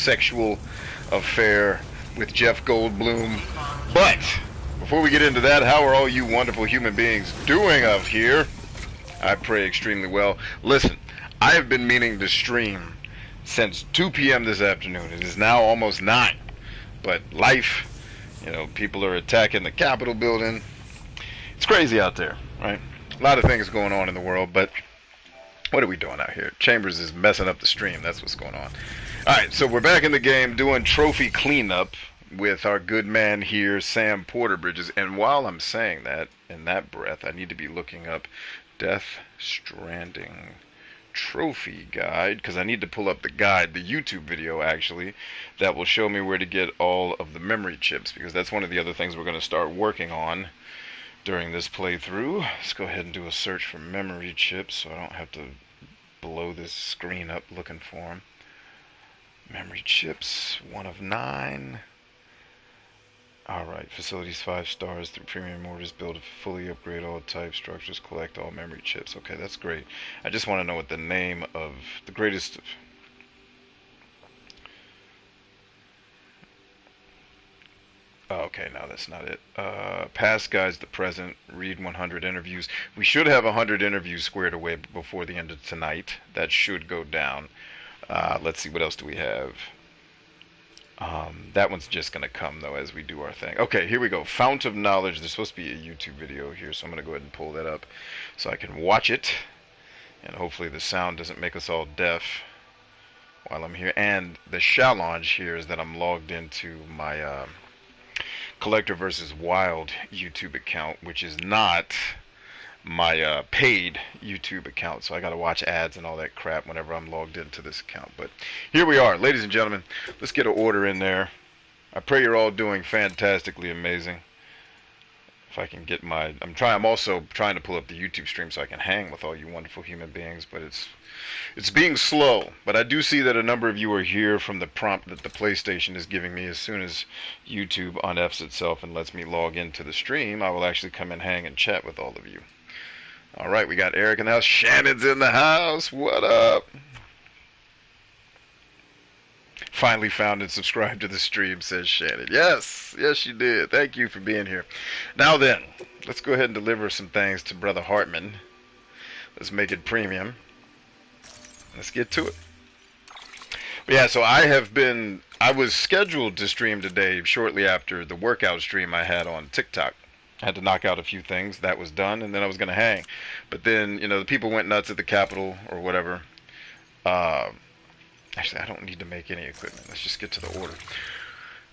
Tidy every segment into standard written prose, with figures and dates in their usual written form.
sexual affair with Jeff Goldblum. But before we get into that, how are all you wonderful human beings doing up here? I pray extremely well. Listen, I have been meaning to stream since 2 p.m. this afternoon. It is now almost 9. But life, people are attacking the Capitol building. It's crazy out there, right? A lot of things going on in the world, but what are we doing out here? Chambers is messing up the stream. That's what's going on. Alright, so we're back in the game doing trophy cleanup with our good man here, Sam Porterbridges. And while I'm saying that, in that breath, I need to be looking up Death Stranding trophy guide, because I need to pull up the guide, the YouTube video actually, that will show me where to get all of the memory chips, because that's one of the other things we're going to start working on during this playthrough. Let's go ahead and do a search for memory chips so I don't have to blow this screen up looking for them. Memory chips, 1 of 9. Alright, facilities 5 stars through premium orders, build, fully upgrade all type structures, collect all memory chips. Okay, that's great. I just want to know what the name of the greatest... Oh, okay, no, that's not it. Past guides, the present, read 100 interviews. We should have 100 interviews squared away before the end of tonight. That should go down. Let's see, what else do we have? That one's just going to come, though, as we do our thing. Okay, here we go. Fount of Knowledge. There's supposed to be a YouTube video here, so I'm going to go ahead and pull that up so I can watch it. And hopefully the sound doesn't make us all deaf while I'm here. And the challenge here is that I'm logged into my Collector vs. Wild YouTube account, which is not my paid YouTube account, so I gotta watch ads and all that crap whenever I'm logged into this account. But here we are, ladies and gentlemen. Let's get an order in there. I pray you're all doing fantastically amazing. If I can get my... I'm also trying to pull up the YouTube stream so I can hang with all you wonderful human beings, but it's being slow. But I do see that a number of you are here from the prompt that the PlayStation is giving me. As soon as YouTube unfs itself and lets me log into the stream, I will actually come and hang and chat with all of you. Alright, we got Eric in the house. Shannon's in the house. What up? Finally found and subscribed to the stream, says Shannon. Yes, yes you did. Thank you for being here. Now then, let's go ahead and deliver some things to Brother Hartman. Let's make it premium. Let's get to it. But yeah, so I was scheduled to stream today shortly after the workout stream I had on TikTok. I had to knock out a few things. That was done, and then I was going to hang. But then, the people went nuts at the Capitol or whatever. Actually, I don't need to make any equipment. Let's just get to the order.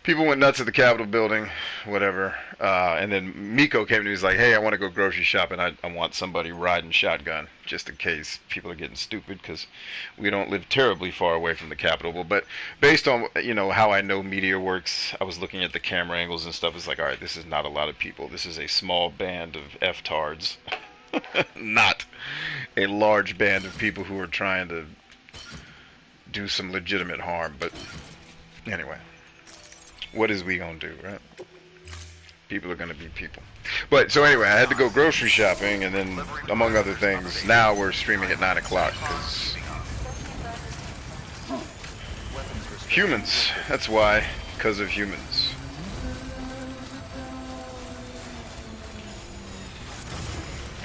People went nuts at the Capitol building, whatever. And then Miko came to me. He's like, hey, I want to go grocery shopping. I want somebody riding shotgun, just in case people are getting stupid, because we don't live terribly far away from the Capitol. But based on, how I know media works, I was looking at the camera angles and stuff. It's like, all right, this is not a lot of people. This is a small band of F-tards. Not a large band of people who are trying to do some legitimate harm. But anyway, what is we gonna do, right? People are gonna be people. But so anyway, I had to go grocery shopping, and then among other things, now we're streaming at 9 o'clock because humans. That's why, because of humans.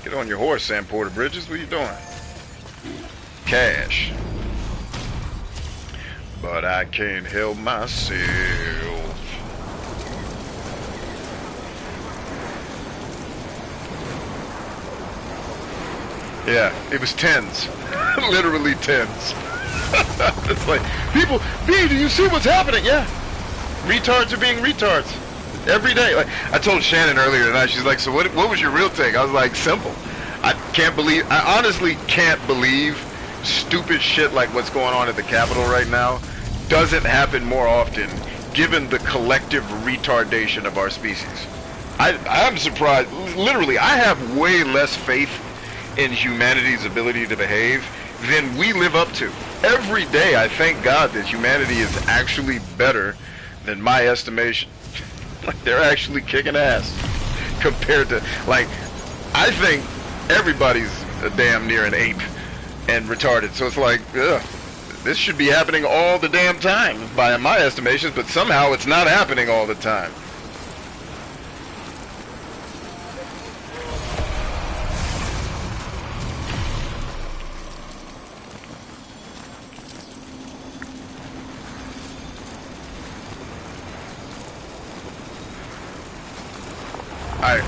Get on your horse, Sam Porterbridges. What are you doing? Cash. But I can't help myself. Yeah, it was tens. Literally tens. It's like, people, B, do you see what's happening? Yeah. Retards are being retards. Every day. Like, I told Shannon earlier tonight, she's like, so what was your real take? I was like, simple. I honestly can't believe stupid shit like what's going on at the Capitol right now doesn't happen more often, given the collective retardation of our species. I'm surprised. Literally, I have way less faith in humanity's ability to behave than we live up to. Every day, I thank God that humanity is actually better than my estimation. Like, they're actually kicking ass compared to, like, I think everybody's a damn near an ape and retarded. So it's like, ugh. This should be happening all the damn time, by my estimations, but somehow it's not happening all the time. I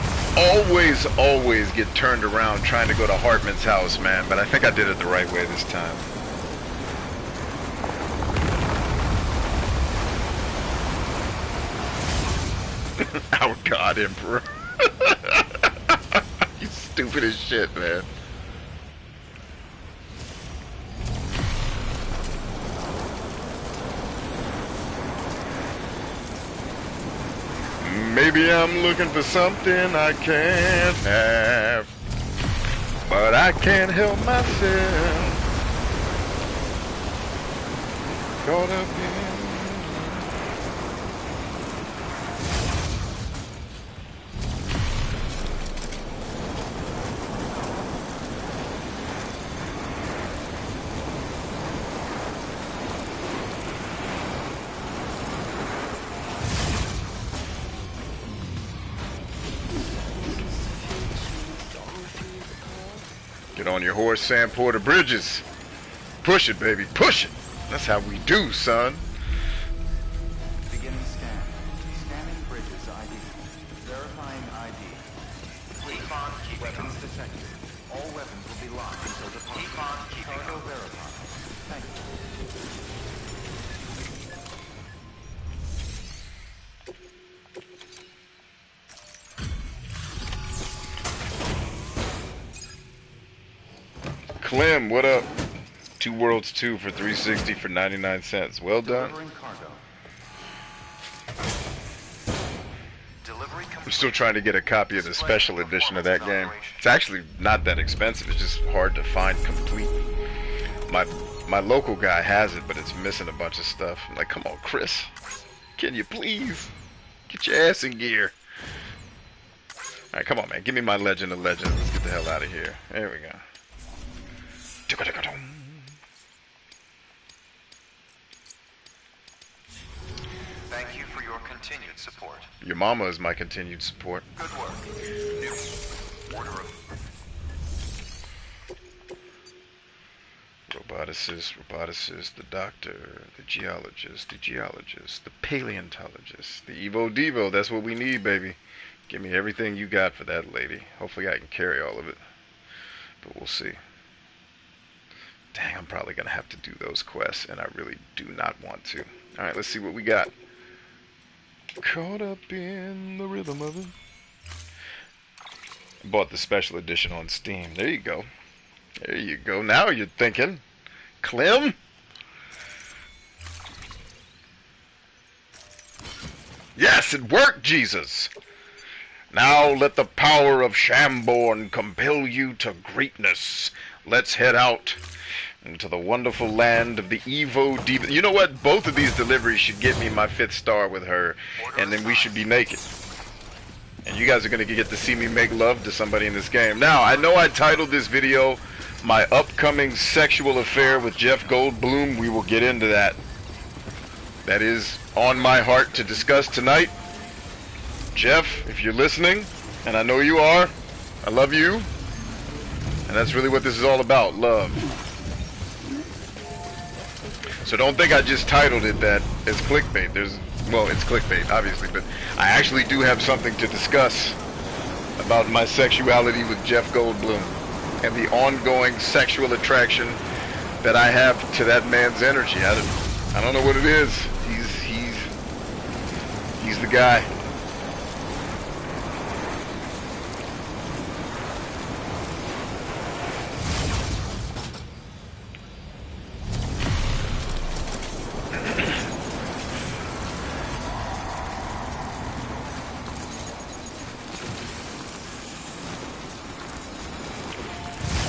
always get turned around trying to go to Hartman's house, man, but I think I did it the right way this time. Our God Emperor. You stupid as shit, man. Maybe I'm looking for something I can't have, but I can't help myself. Caught up in... Get on your horse, Sam Porter Bridges. Push it, baby, push it. That's how we do, son. Beginning scan. Scanning Bridges ID. Verifying ID. Keep on keeping weapons up. Detected. All weapons will be locked until departure. Keep on keeping Cargo verified. Thank you. Clem, what up? 2 Worlds 2 for 360 for 99 cents. Well done. I'm still trying to get a copy of the special edition of that game. It's actually not that expensive. It's just hard to find complete. My local guy has it, but it's missing a bunch of stuff. I'm like, come on, Chris. Can you please get your ass in gear? Alright, come on, man. Give me my Legend of Legends. Let's get the hell out of here. There we go. Thank you for your continued support. Your mama is my continued support. Good work. Order of... Roboticist, the doctor, the geologist, the paleontologist, the Evo Devo. That's what we need, baby. Give me everything you got for that lady. Hopefully I can carry all of it. But we'll see. Dang, I'm probably going to have to do those quests, and I really do not want to. Alright, let's see what we got. Caught up in the rhythm of it. Bought the special edition on Steam. There you go. There you go. Now you're thinking. Clem? Yes, it worked, Jesus! Now let the power of Shamborn compel you to greatness. Let's head out into the wonderful land of the Evo Diva. You know what? Both of these deliveries should get me my 5th star with her, and then we should be naked. And you guys are going to get to see me make love to somebody in this game. Now, I know I titled this video, My Upcoming Sexual Affair with Jeff Goldblum. We will get into that. That is on my heart to discuss tonight. Jeff, if you're listening, and I know you are, I love you. And that's really what this is all about, love. So don't think I just titled it that as clickbait. Well, it's clickbait, obviously, but I actually do have something to discuss about my sexuality with Jeff Goldblum and the ongoing sexual attraction that I have to that man's energy. I don't know what it is. He's the guy.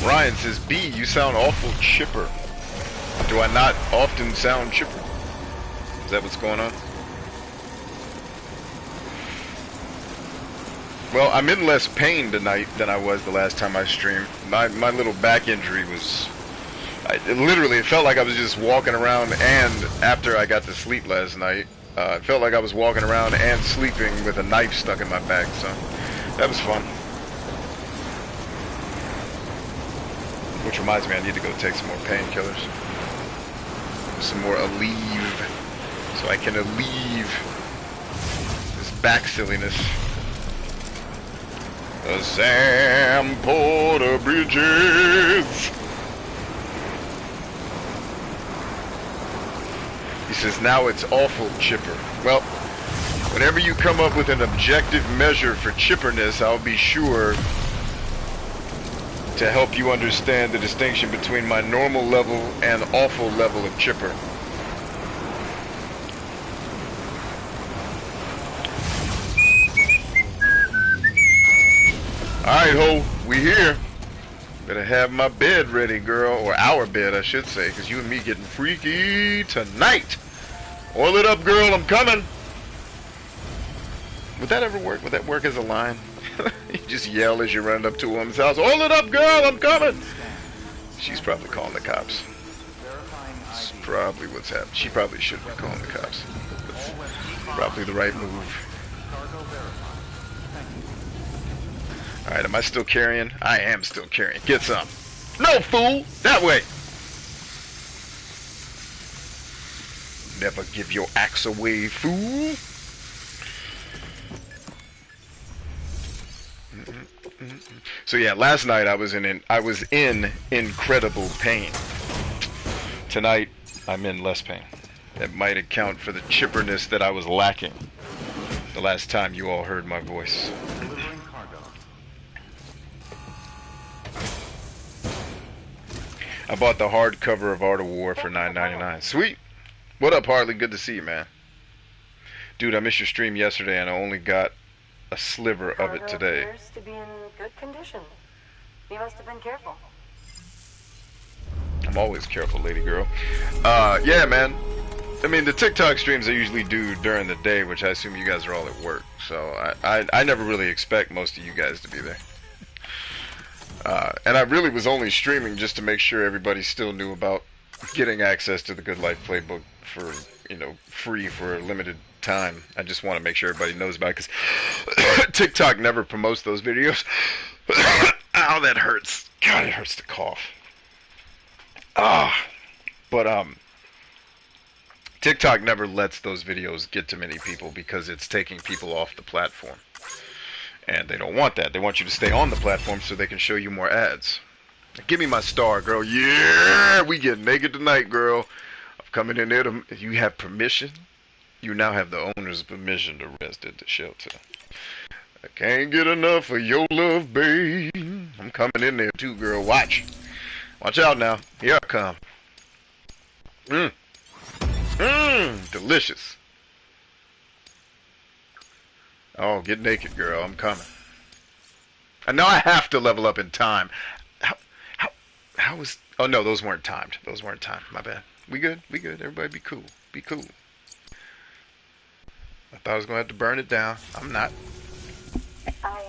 Ryan says, B, you sound awful chipper. Do I not often sound chipper? Is that what's going on? Well, I'm in less pain tonight than I was the last time I streamed. My little back injury was... Literally, it felt like I was just walking around, and after I got to sleep last night, it felt like I was walking around and sleeping with a knife stuck in my back, so that was fun. Which reminds me, I need to go take some more painkillers. Some more Aleve, so I can alleviate this back silliness. The Sam Porter Bridges. He says, now it's awful chipper. Well, whenever you come up with an objective measure for chipperness, I'll be sure to help you understand the distinction between my normal level and awful level of chipper. Alright, ho, we here. Better have my bed ready, girl. Or our bed, I should say, because you and me getting freaky tonight. Oil it up, girl, I'm coming. Would that ever work? Would that work as a line? You just yell as you run up to a woman's house. Oil it up, girl, I'm coming. She's probably calling the cops. That's probably what's happening. She probably should be calling the cops. That's probably the right move. Alright, am I still carrying? I am still carrying. Get some. No, fool! That way! Never give your axe away, fool! So yeah, last night I was in incredible pain. Tonight, I'm in less pain. That might account for the chipperness that I was lacking the last time you all heard my voice. I bought the hardcover of Art of War for $9.99. Sweet! What up, Harley? Good to see you, man. Dude, I missed your stream yesterday and I only got a sliver of it today. Appears to be in good condition. You must have been careful. I'm always careful, lady girl. Yeah, man. I mean, the TikTok streams I usually do during the day, which I assume you guys are all at work. So I never really expect most of you guys to be there. And I really was only streaming just to make sure everybody still knew about getting access to the Good Life Playbook for, you know, free for a limited time. I just want to make sure everybody knows about it, because TikTok never promotes those videos. Ow, that hurts. God, it hurts to cough. But TikTok never lets those videos get to many people because it's taking people off the platform. And they don't want that. They want you to stay on the platform so they can show you more ads. Give me my star, girl. Yeah, we get naked tonight, girl. I'm coming in there to... You have permission? You now have the owner's permission to rest at the shelter. I can't get enough of your love, babe. I'm coming in there too, girl. Watch. Watch out now. Here I come. Delicious. Oh, get naked, girl. I'm coming. And now I have to level up in time. How was... Oh, no, those weren't timed. Those weren't timed. My bad. We good? We good. Everybody be cool. Be cool. I thought I was going to have to burn it down. I'm not. I,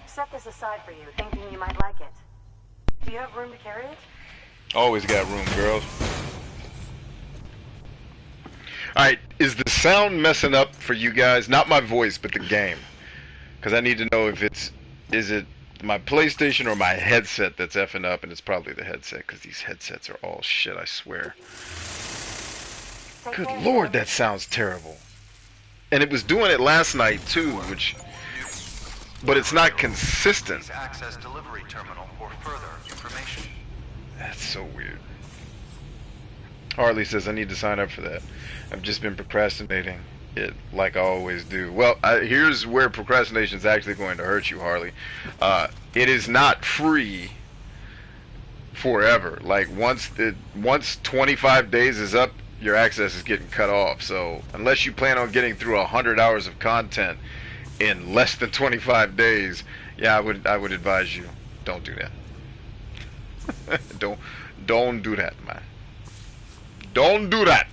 set this aside for you, thinking you might like it. Do you have room to carry it? Always got room, girls. Alright, is the sound messing up for you guys? Not my voice, but the game. Because I need to know if it's... Is it my PlayStation or my headset that's effing up? And it's probably the headset, because these headsets are all shit, I swear. Good lord, that sounds terrible. And it was doing it last night, too, which... But it's not consistent. Access delivery terminal for further information. That's so weird. Harley says I need to sign up for that. I've just been procrastinating it like I always do. Well, here's where procrastination is actually going to hurt you, Harley. It is not free forever. Like once 25 days is up, your access is getting cut off. So unless you plan on getting through 100 hours of content in less than 25 days, yeah, I would advise you don't do that. don't do that, man. Don't do that.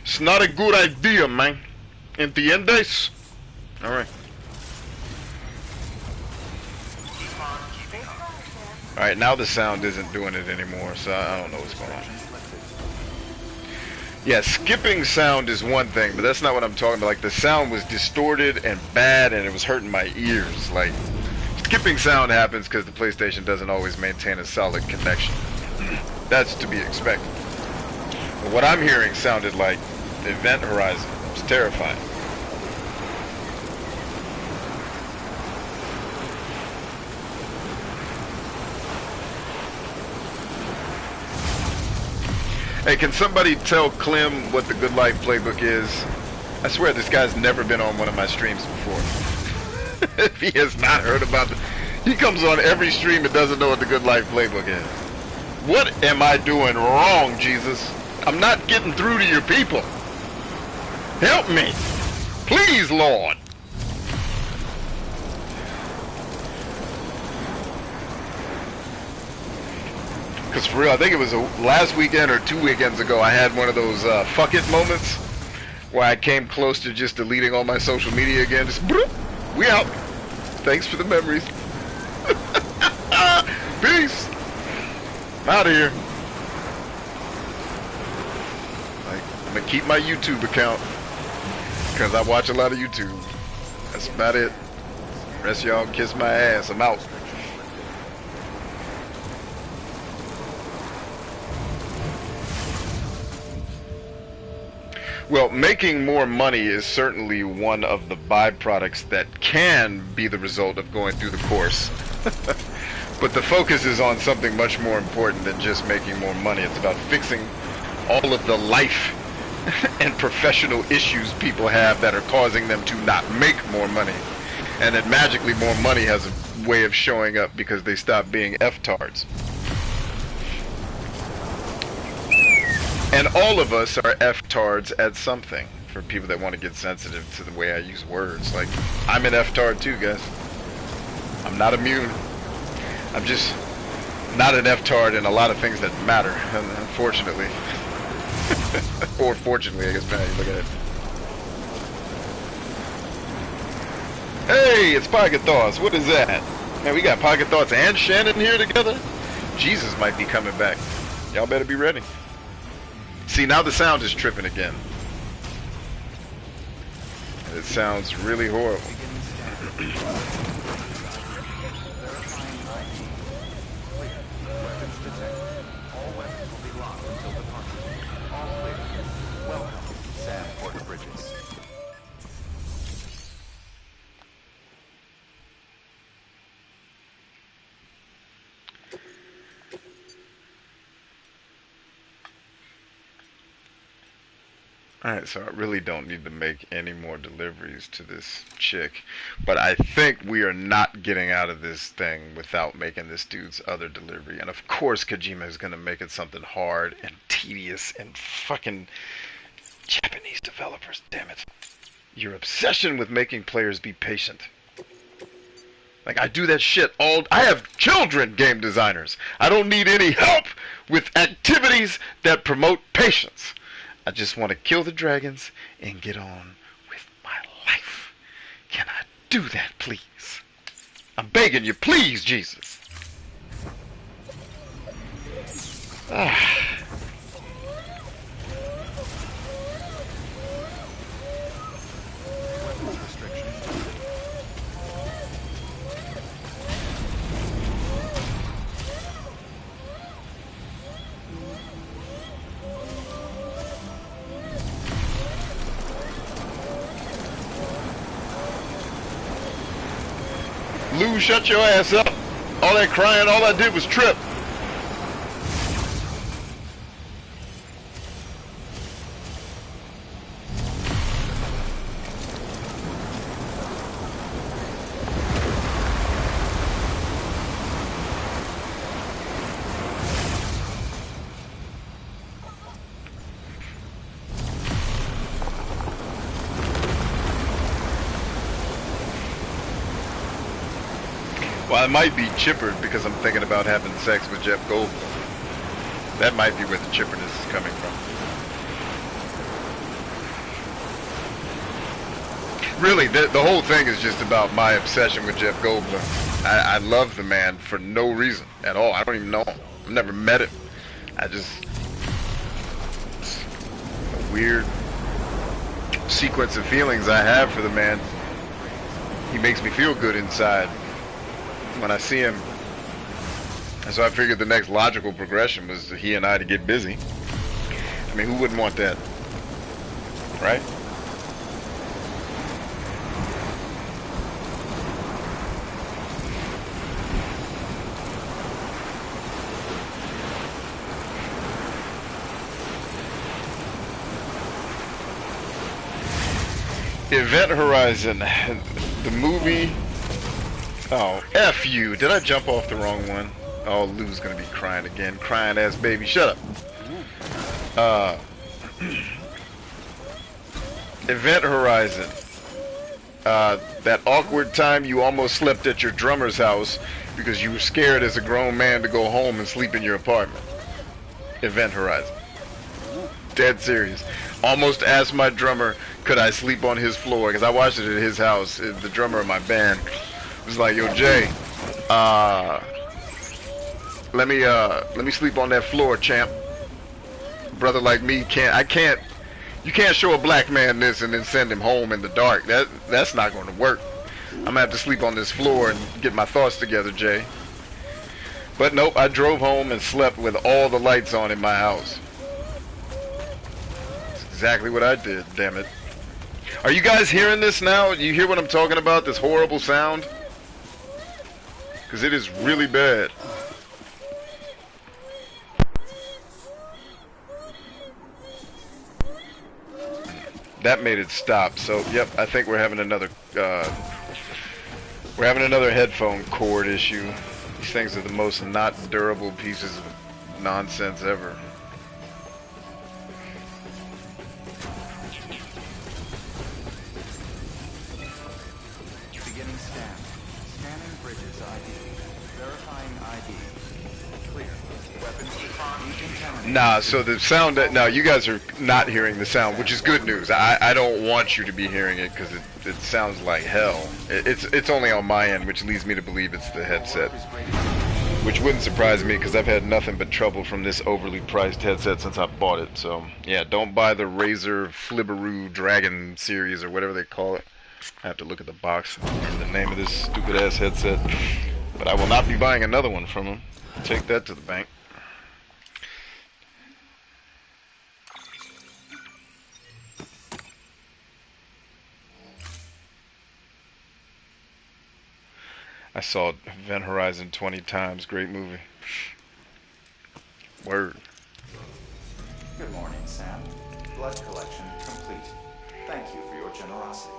It's not a good idea, man. ¿Entiendes? All right. Alright, now the sound isn't doing it anymore, so I don't know what's going on. Yeah, skipping sound is one thing, but that's not what I'm talking about. Like, the sound was distorted and bad, and it was hurting my ears. Like, skipping sound happens because the PlayStation doesn't always maintain a solid connection. That's to be expected. But what I'm hearing sounded like Event Horizon. It's terrifying. Hey, can somebody tell Clem what the Good Life Playbook is? I swear this guy's never been on one of my streams before. If he has not heard about it, he comes on every stream and doesn't know what the Good Life Playbook is. What am I doing wrong, Jesus? I'm not getting through to your people. Help me. Please, Lord. Because for real, I think it was last weekend or 2 weekends ago, I had one of those fuck it moments where I came close to just deleting all my social media again. Just, bloop, we out. Thanks for the memories. Peace. I'm out of here. I'm going to keep my YouTube account because I watch a lot of YouTube. That's about it. Rest of y'all kiss my ass. I'm out. Well, making more money is certainly one of the byproducts that can be the result of going through the course. But the focus is on something much more important than just making more money. It's about fixing all of the life and professional issues people have that are causing them to not make more money. And that magically more money has a way of showing up because they stop being F-tards. And all of us are F-tards at something, for people that want to get sensitive to the way I use words. Like, I'm an F-tard too, guys. I'm not immune. I'm just not an F-tard in a lot of things that matter, unfortunately. Or fortunately, I guess, man, you look at it. Hey, it's Pocket Thoughts. What is that? Man, we got Pocket Thoughts and Shannon here together? Jesus might be coming back. Y'all better be ready. See, now the sound is tripping again. It sounds really horrible. Alright, so I really don't need to make any more deliveries to this chick. But I think we are not getting out of this thing without making this dude's other delivery. And of course Kojima is going to make it something hard and tedious and fucking Japanese developers, damn it. Your obsession with making players be patient. Like, I do that shit I have children game designers. I don't need any help with activities that promote patience. I just want to kill the dragons and get on with my life. Can I do that, please? I'm begging you, please, Jesus. Lou, shut your ass up. All that crying, all I did was trip. Well, I might be chippered because I'm thinking about having sex with Jeff Goldblum. That might be where the chipperness is coming from. Really, the whole thing is just about my obsession with Jeff Goldblum. I love the man for no reason at all. I don't even know him. I've never met him. I just... It's a weird sequence of feelings I have for the man. He makes me feel good inside when I see him. And so I figured the next logical progression was he and I to get busy. I mean, who wouldn't want that? Right? Event Horizon, the movie. Oh, F you. Did I jump off the wrong one? Oh, Lou's gonna be crying again. Crying ass baby. Shut up. Event Horizon. That awkward time you almost slept at your drummer's house because you were scared as a grown man to go home and sleep in your apartment. Event Horizon. Dead serious. Almost asked my drummer, could I sleep on his floor? Because I watched it at his house. The drummer of my band was like, "Yo, Jay, let me sleep on that floor, champ. Brother like me can't. You can't show a black man this and then send him home in the dark. That's not going to work. I'm gonna have to sleep on this floor and get my thoughts together, Jay." But nope, I drove home and slept with all the lights on in my house. That's exactly what I did. Damn it. Are you guys hearing this now? You hear what I'm talking about? This horrible sound? Because it is really bad. That made it stop. So, yep, I think we're having another headphone cord issue. These things are the most not durable pieces of nonsense ever. Beginning scan. Scanning bridges ID. Verifying ID. Clear. Weapons decontaminated. Nah, so the sound that... Now, you guys are not hearing the sound, which is good news. I don't want you to be hearing it because it sounds like hell. It's only on my end, which leads me to believe it's the headset. Which wouldn't surprise me because I've had nothing but trouble from this overly priced headset since I bought it. So, yeah, don't buy the Razer Flibberoo Dragon series or whatever they call it. I have to look at the box and the name of this stupid ass headset. But I will not be buying another one from them. Take that to the bank. I saw Event Horizon 20 times. Great movie. Word. Good morning, Sam. Blood collection complete. Thank you for your generosity.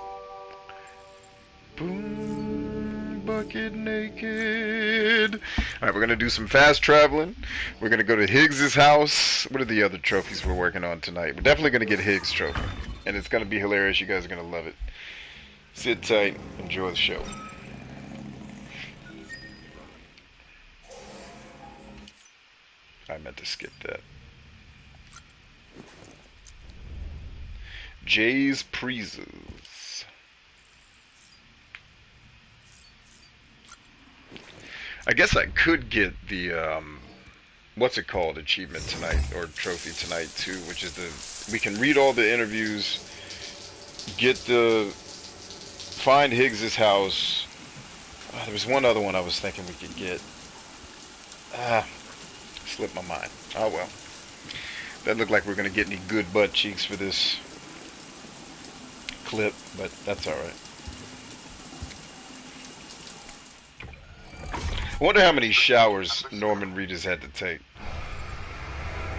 Boom, bucket naked. Alright, we're going to do some fast traveling. We're going to go to Higgs's house. What are the other trophies we're working on tonight? We're definitely going to get Higgs trophy. And it's going to be hilarious. You guys are going to love it. Sit tight. Enjoy the show. I meant to skip that. Jay's Prezes. I guess I could get the what's it called achievement tonight or trophy tonight too, which is we can read all the interviews, find Higgs's house. There was one other one I was thinking we could get. Slipped my mind. Oh well. Doesn't look like we're gonna get any good butt cheeks for this clip, but that's alright. I wonder how many showers Norman Reedus had to take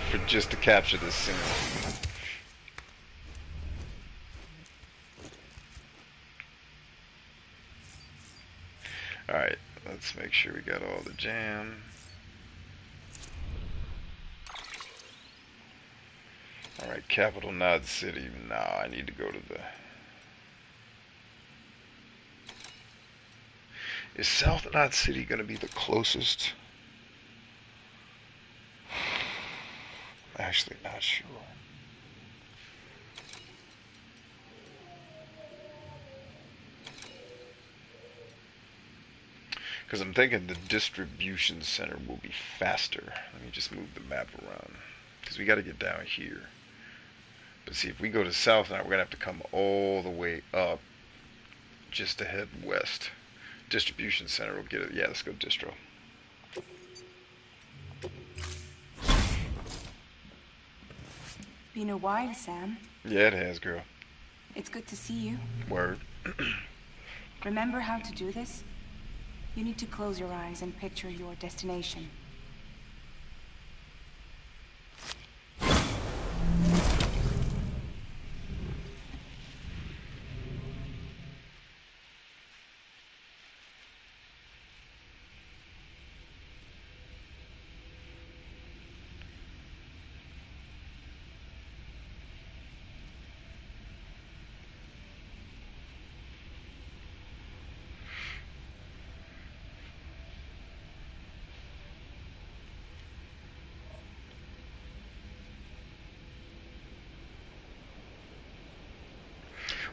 for just to capture this scene. Alright, let's make sure we got all the jam. Alright, Capital Knot City. Nah, I need to go to the... Is South Knot City going to be the closest? Actually, not sure. I'm thinking the distribution center will be faster. Let me just move the map around. Because we got to get down here. But see, if we go to south now, we're going to have to come all the way up just to head west. Distribution center will get it. Yeah, let's go distro. Been a while, Sam. Yeah, it has, girl. It's good to see you. Word. Remember how to do this? You need to close your eyes and picture your destination.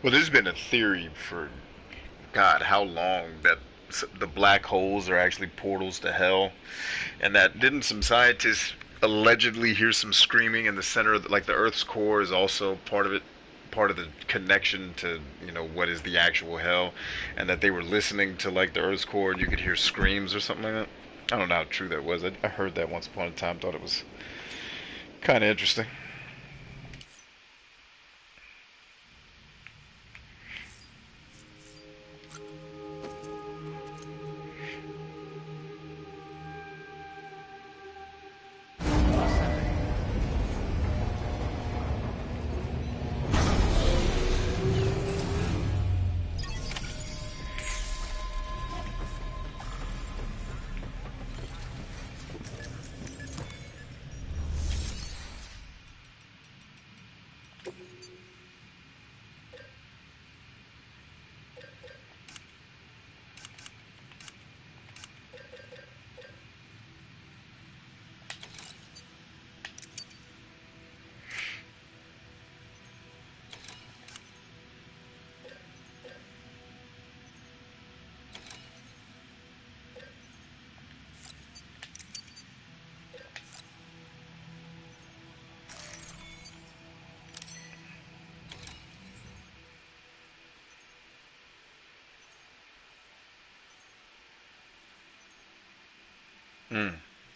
Well, there's been a theory for, God, how long that the black holes are actually portals to hell, and that didn't some scientists allegedly hear some screaming in the center of like the Earth's core is also part of it, part of the connection to, you know, what is the actual hell, and that they were listening to like the Earth's core and you could hear screams or something like that. I don't know how true that was. I heard that once upon a time, thought it was kind of interesting.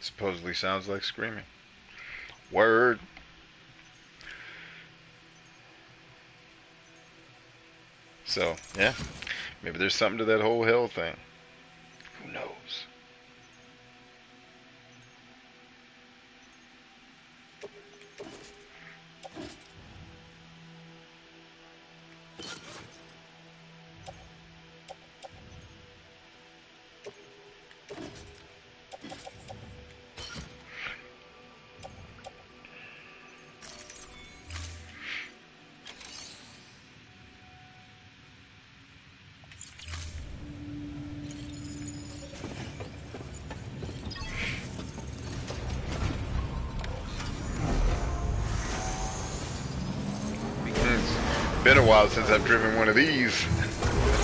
Supposedly sounds like screaming. Word. So, yeah. Maybe there's something to that whole hell thing. Who knows? Been a while since I've driven one of these.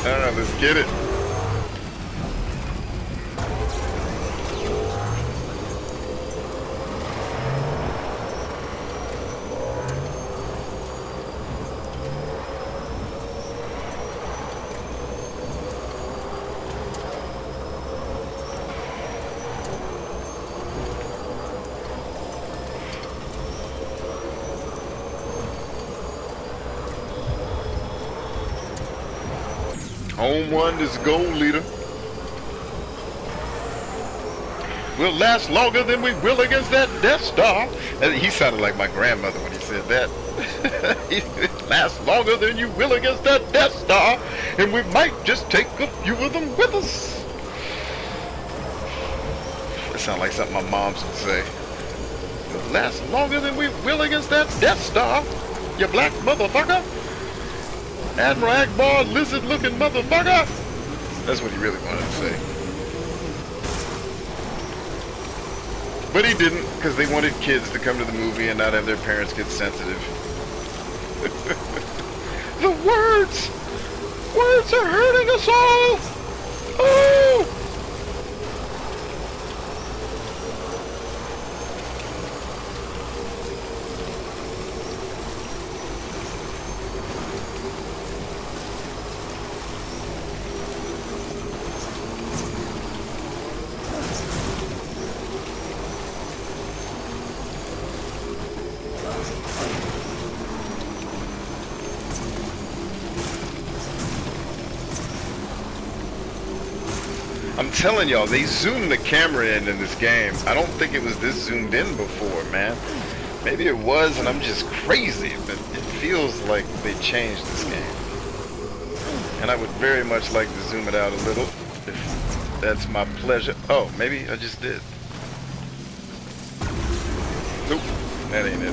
Let's get it. Home one is gold leader. We'll last longer than we will against that Death Star. He sounded like my grandmother when he said that. Last longer than you will against that Death Star, and we might just take a few of them with us. That sounds like something my moms would say. We'll last longer than we will against that Death Star, you black motherfucker. Admiral Akbar, lizard-looking motherfucker! That's what he really wanted to say. But he didn't, because they wanted kids to come to the movie and not have their parents get sensitive. The words! Words are hurting us all! Oh! I'm telling y'all, they zoomed the camera in this game. I don't think it was this zoomed in before, man. Maybe it was, and I'm just crazy, but it feels like they changed this game. And I would very much like to zoom it out a little, if that's my pleasure. Oh, maybe I just did. Nope, that ain't it.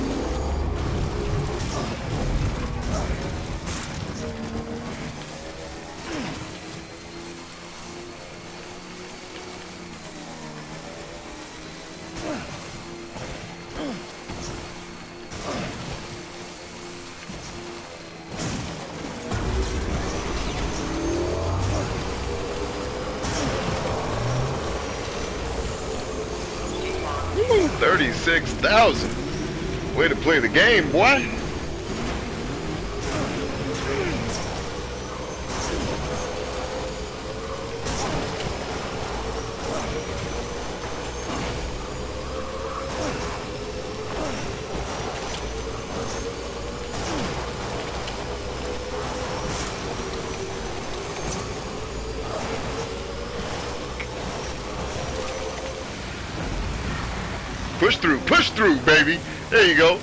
Ooh, 36,000. Way to play the game, boy. Push through, baby. There you go.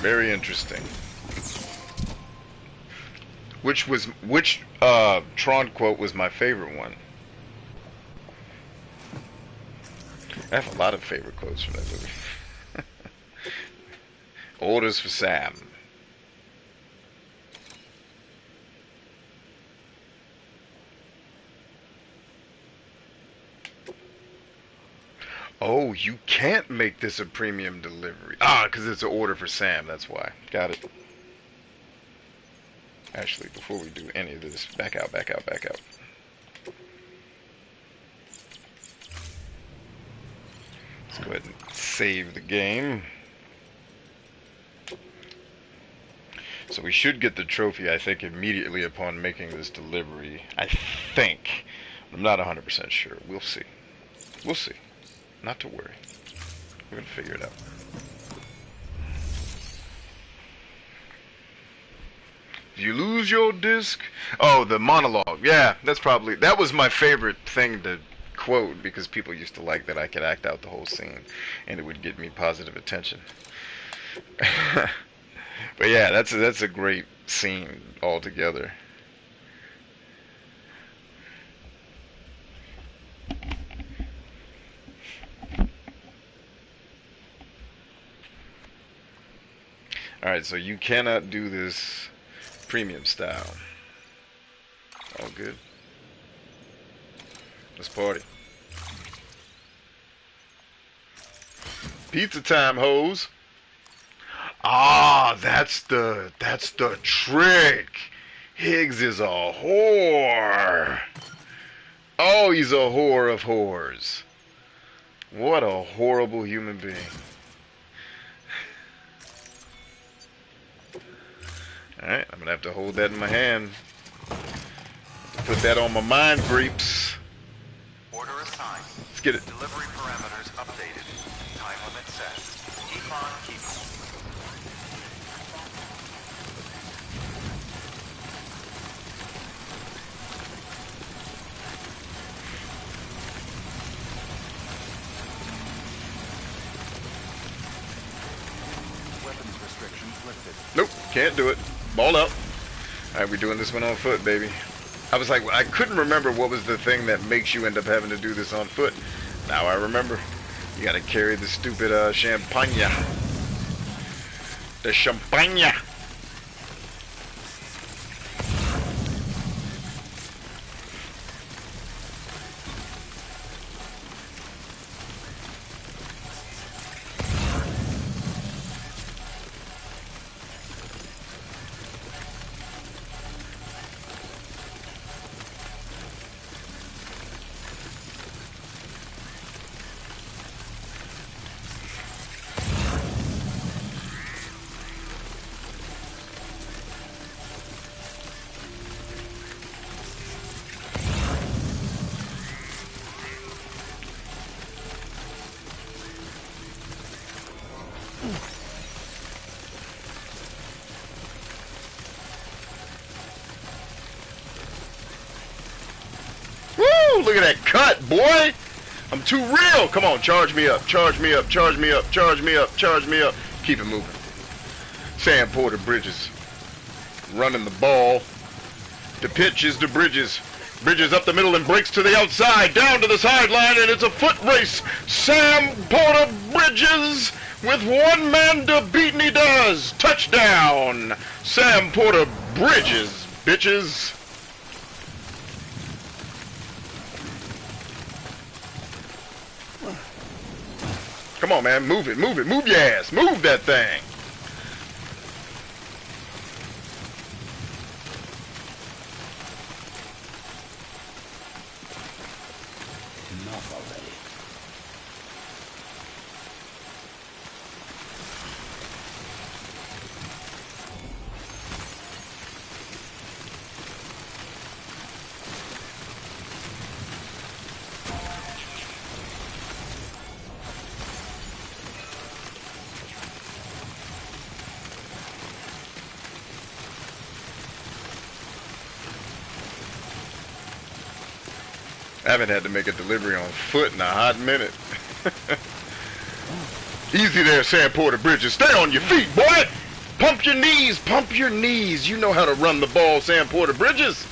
Very interesting. Which Tron quote was my favorite one? I have a lot of favorite quotes from that movie. Orders for Sam. Oh, you can't make this a premium delivery. Ah, because it's an order for Sam. That's why. Got it. Actually, before we do any of this, back out, back out, back out. Let's go ahead and save the game. So we should get the trophy, I think, immediately upon making this delivery. I think. I'm not 100% sure. We'll see. We'll see. Not to worry. We're gonna figure it out. If you lose your disc... Oh, the monologue. Yeah, that was my favorite thing to quote, because people used to like that I could act out the whole scene, and it would get me positive attention. But yeah, that's a great scene altogether. Alright, so you cannot do this premium style. All good. Let's party. Pizza time, hoes. Ah, that's the trick. Higgs is a whore. Oh, he's a whore of whores. What a horrible human being. Alright, I'm gonna have to hold that in my hand. Put that on my mind, creeps. Order assigned. Let's get it. Delivery parameters updated. Time limit set. Keep on keeping. Weapons restrictions lifted. Nope, can't do it. Ball up. Alright, we're doing this one on foot, baby. I was like, I couldn't remember what was the thing that makes you end up having to do this on foot. Now I remember. You gotta carry the stupid champagne. The champagne. Look at that cut, boy! I'm too real! Come on, charge me up, charge me up, charge me up, charge me up, charge me up. Keep it moving. Sam Porter Bridges. Running the ball. The pitch is to Bridges. Bridges up the middle and breaks to the outside, down to the sideline, and it's a foot race. Sam Porter Bridges with one man to beat, and he does. Touchdown! Sam Porter Bridges, bitches. Come on, man. Move it. Move it. Move your ass. Move that thing. Enough already. I haven't had to make a delivery on foot in a hot minute. Easy there, Sam Porter Bridges. Stay on your feet, boy! Pump your knees, pump your knees. You know how to run the ball, Sam Porter Bridges.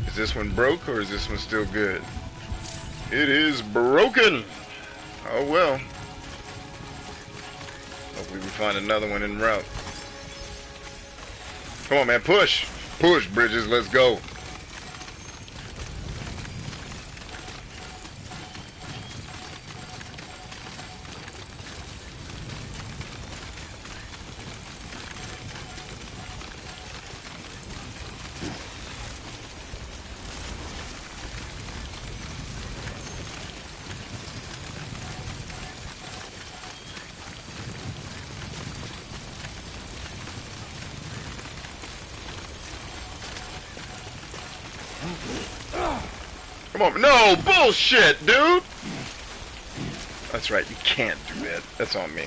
Is this one broke or is this one still good? It is broken. Oh well. Hopefully we find another one en route. Come on, man, push. Push, Bridges, let's go. Come on. No, bullshit, dude. That's right. You can't do that. That's on me.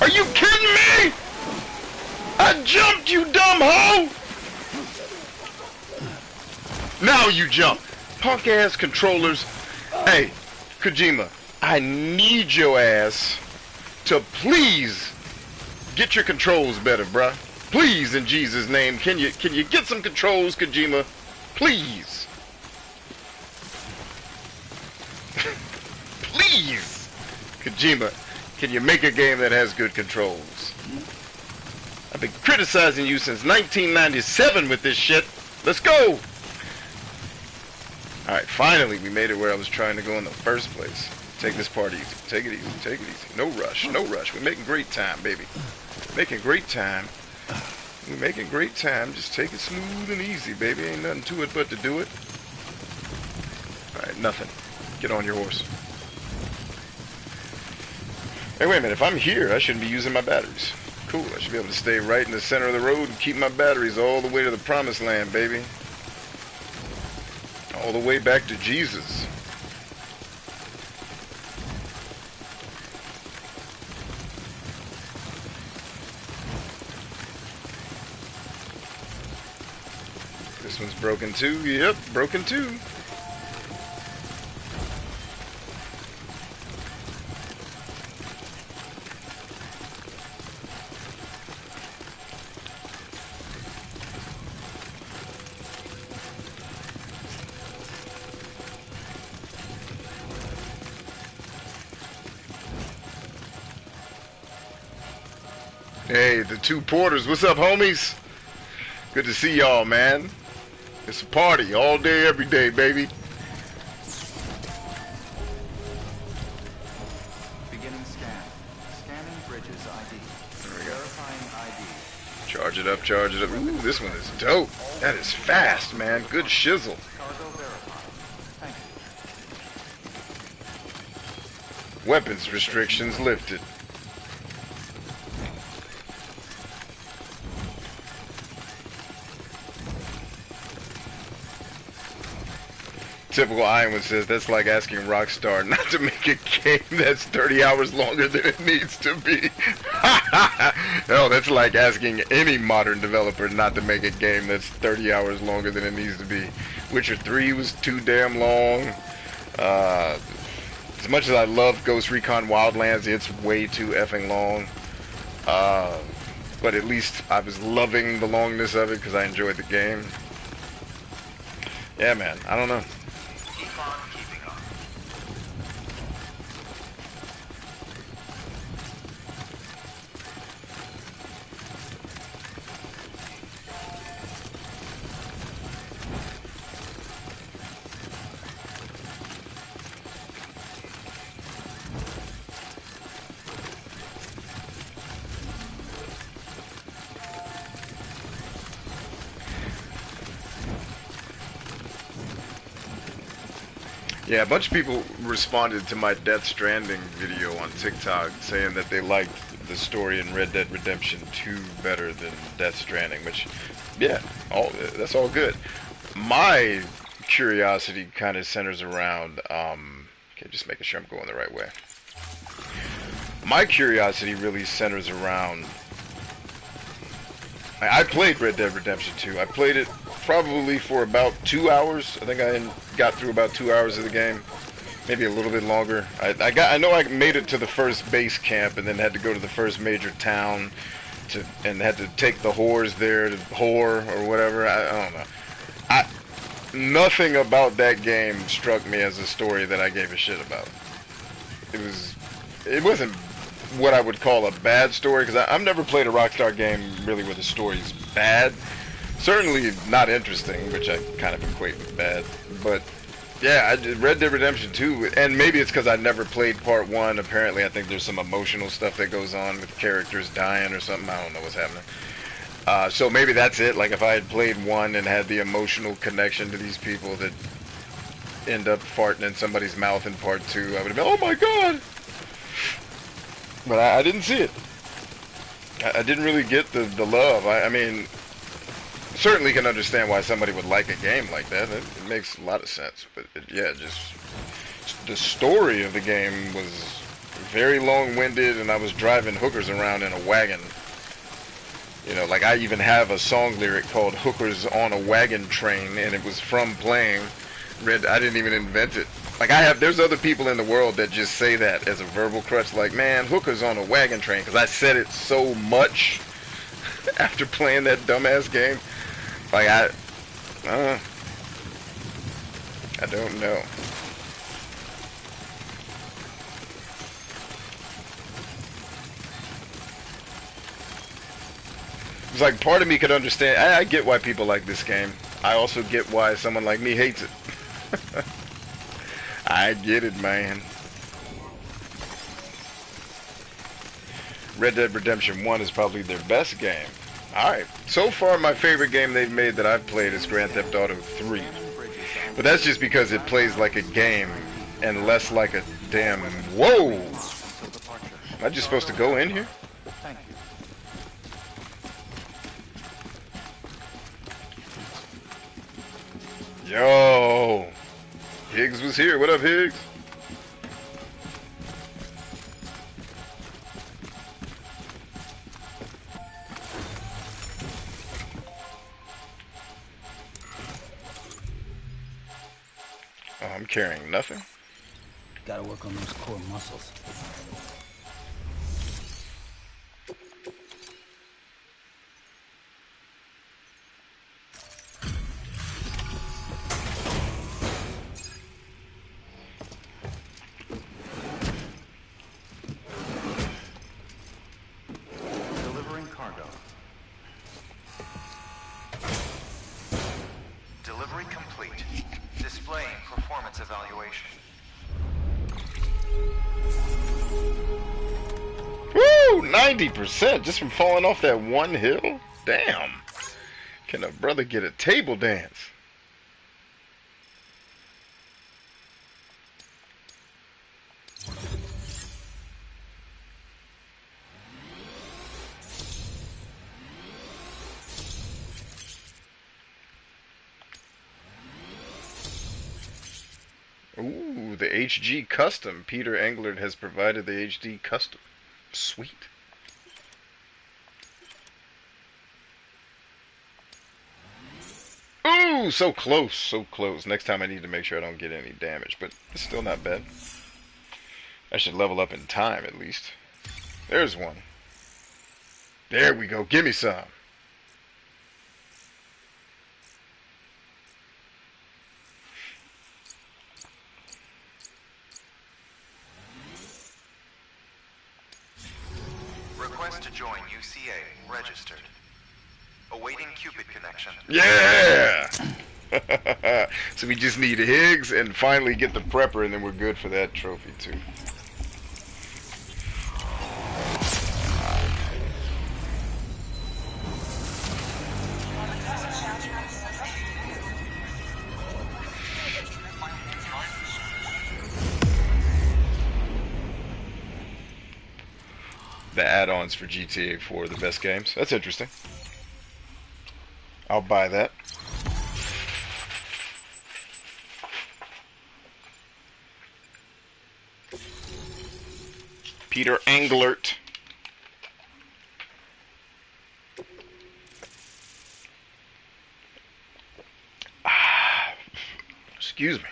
Are you kidding me? I jumped, you dumb hoe! Now you jump. Punk ass controllers. Hey, Kojima, I need your ass to please get your controls better, bruh. Please, in Jesus' name, can you get some controls, Kojima? Please. Please, Kojima, can you make a game that has good controls? I've been criticizing you since 1997 with this shit. Let's go. Alright, finally we made it where I was trying to go in the first place. Take this part easy. Take it easy. Take it easy. No rush. No rush. We're making great time, baby. Making great time. We're making great time. Just take it smooth and easy, baby. Ain't nothing to it but to do it. Alright, nothing. Get on your horse. Hey, wait a minute. If I'm here, I shouldn't be using my batteries. Cool. I should be able to stay right in the center of the road and keep my batteries all the way to the promised land, baby. All the way back to Jesus. This one's broken too. Yep, broken too. Hey, the two porters, what's up, homies? Good to see y'all, man. It's a party all day, every day, baby. Beginning scan. Scanning bridges ID. There we go. Verifying ID. Charge it up, charge it up. Ooh, this one is dope. That is fast, man. Good shizzle. Cargo verified. Thank you. Weapons restrictions lifted. Typical Iowan says that's like asking Rockstar not to make a game that's 30 hours longer than it needs to be. No, that's like asking any modern developer not to make a game that's 30 hours longer than it needs to be. Witcher 3 was too damn long. As much as I love Ghost Recon Wildlands, it's way too effing long. But at least I was loving the longness of it because I enjoyed the game. Yeah, man, I don't know. Keep on keeping on. Yeah, a bunch of people responded to my Death Stranding video on TikTok saying that they liked the story in Red Dead Redemption 2 better than Death Stranding, which, yeah, that's all good. My curiosity kind of centers around, okay, just making sure I'm going the right way. My curiosity really centers around, I played Red Dead Redemption 2. I played it probably for about 2 hours. I think I got through about 2 hours of the game, maybe a little bit longer. I know I made it to the first base camp and then had to go to the first major town and had to take the whores there to whore or whatever. I don't know. Nothing about that game struck me as a story that I gave a shit about. It wasn't what I would call a bad story, because I've never played a Rockstar game really where the story's bad. Certainly not interesting, which I kind of equate with bad. But yeah, I did Red Dead Redemption 2, and maybe it's because I never played part 1. Apparently I think there's some emotional stuff that goes on with characters dying or something. I don't know what's happening. So maybe that's it. Like if I had played 1 and had the emotional connection to these people that end up farting in somebody's mouth in part 2, I would have been, oh my god! But I didn't see it. I didn't really get the love. I mean, certainly can understand why somebody would like a game like that. It makes a lot of sense. But yeah, just the story of the game was very long-winded, and I was driving hookers around in a wagon. You know, like I even have a song lyric called "Hookers on a Wagon Train," and it was from playing Red. I didn't even invent it. Like there's other people in the world that just say that as a verbal crutch. Like, man, hookers on a wagon train, because I said it so much after playing that dumbass game. Like I don't know. It's like part of me could understand. I get why people like this game. I also get why someone like me hates it. I get it, man. Red Dead Redemption 1 is probably their best game. Alright, so far my favorite game they've made that I've played is Grand Theft Auto 3. But that's just because it plays like a game and less like a damn... Whoa! Am I just supposed to go in here? Thank you. Yo! Higgs was here. What up, Higgs? Oh, I'm carrying nothing. Gotta work on those core muscles. Delivering cargo. Delivery complete. Displaying performance evaluation. Woo! 90% just from falling off that one hill? Damn. Can a brother get a table dance? Ooh, the HG custom. Peter Englert has provided the HD custom. Sweet. Ooh, so close, so close. Next time I need to make sure I don't get any damage, but it's still not bad. I should level up in time at least. There's one. There we go. Give me some. Request to join UCA. Registered. Awaiting Cupid connection. Yeah! So we just need Higgs and finally get the prepper, and then we're good for that trophy too. The add-ons for GTA 4 are the best games. That's interesting. I'll buy that. Peter Englert. Excuse me.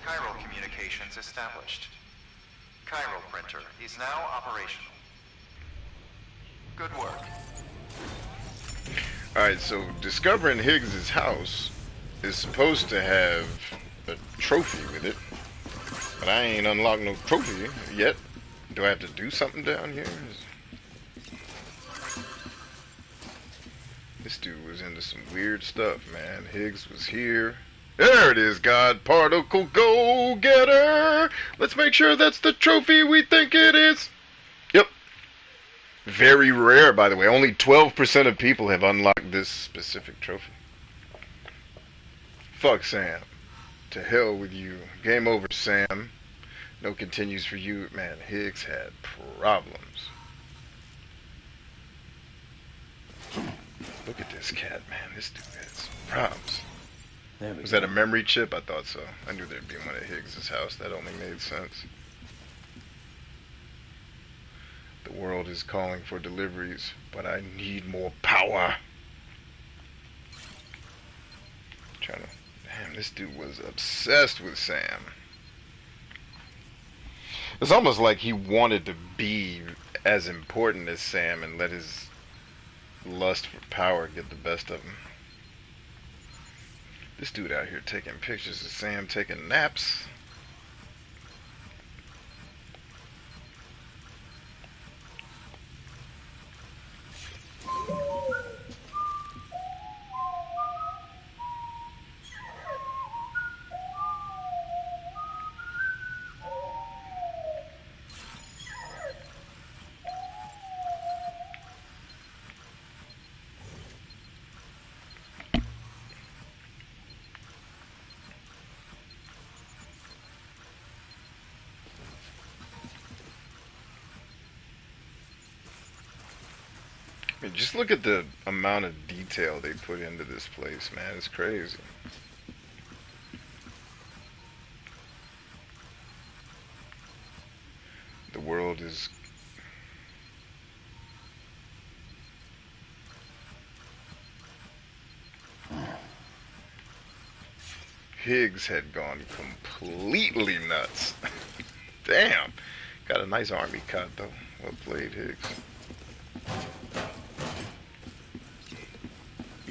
Chiral communications established. Chiral printer is now operational. Good work. Alright, so discovering Higgs's house is supposed to have a trophy with it, but I ain't unlocked no trophy yet. Do I have to do something down here? This dude was into some weird stuff, man. Higgs was here. There it is, God Particle Go-Getter! Let's make sure that's the trophy we think it is. Yep. Very rare, by the way. Only 12% of people have unlocked this specific trophy. Fuck Sam. To hell with you. Game over, Sam. No continues for you. Man, Higgs had problems. Look at this cat, man. This dude has some problems. There we Was go. that a memory chip? I thought so. I knew there'd be one at Higgs's house. That only made sense. The world is calling for deliveries, but I need more power. Trying to... Damn, this dude was obsessed with Sam. It's almost like he wanted to be as important as Sam and let his lust for power get the best of him. This dude out here taking pictures of Sam taking naps. I mean, just look at the amount of detail they put into this place, man. It's crazy. The world is... Higgs had gone completely nuts. Damn. Got a nice army cut, though. Well played, Higgs.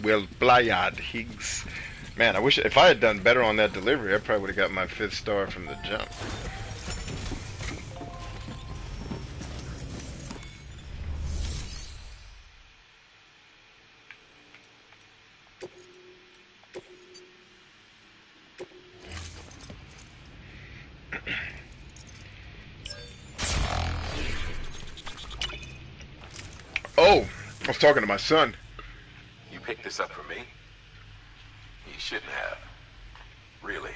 Well played, Higgs. Man, I wish if I had done better on that delivery, I probably would have got my 5th star from the jump. Oh, I was talking to my son. You picked this up for me? You shouldn't have. Really.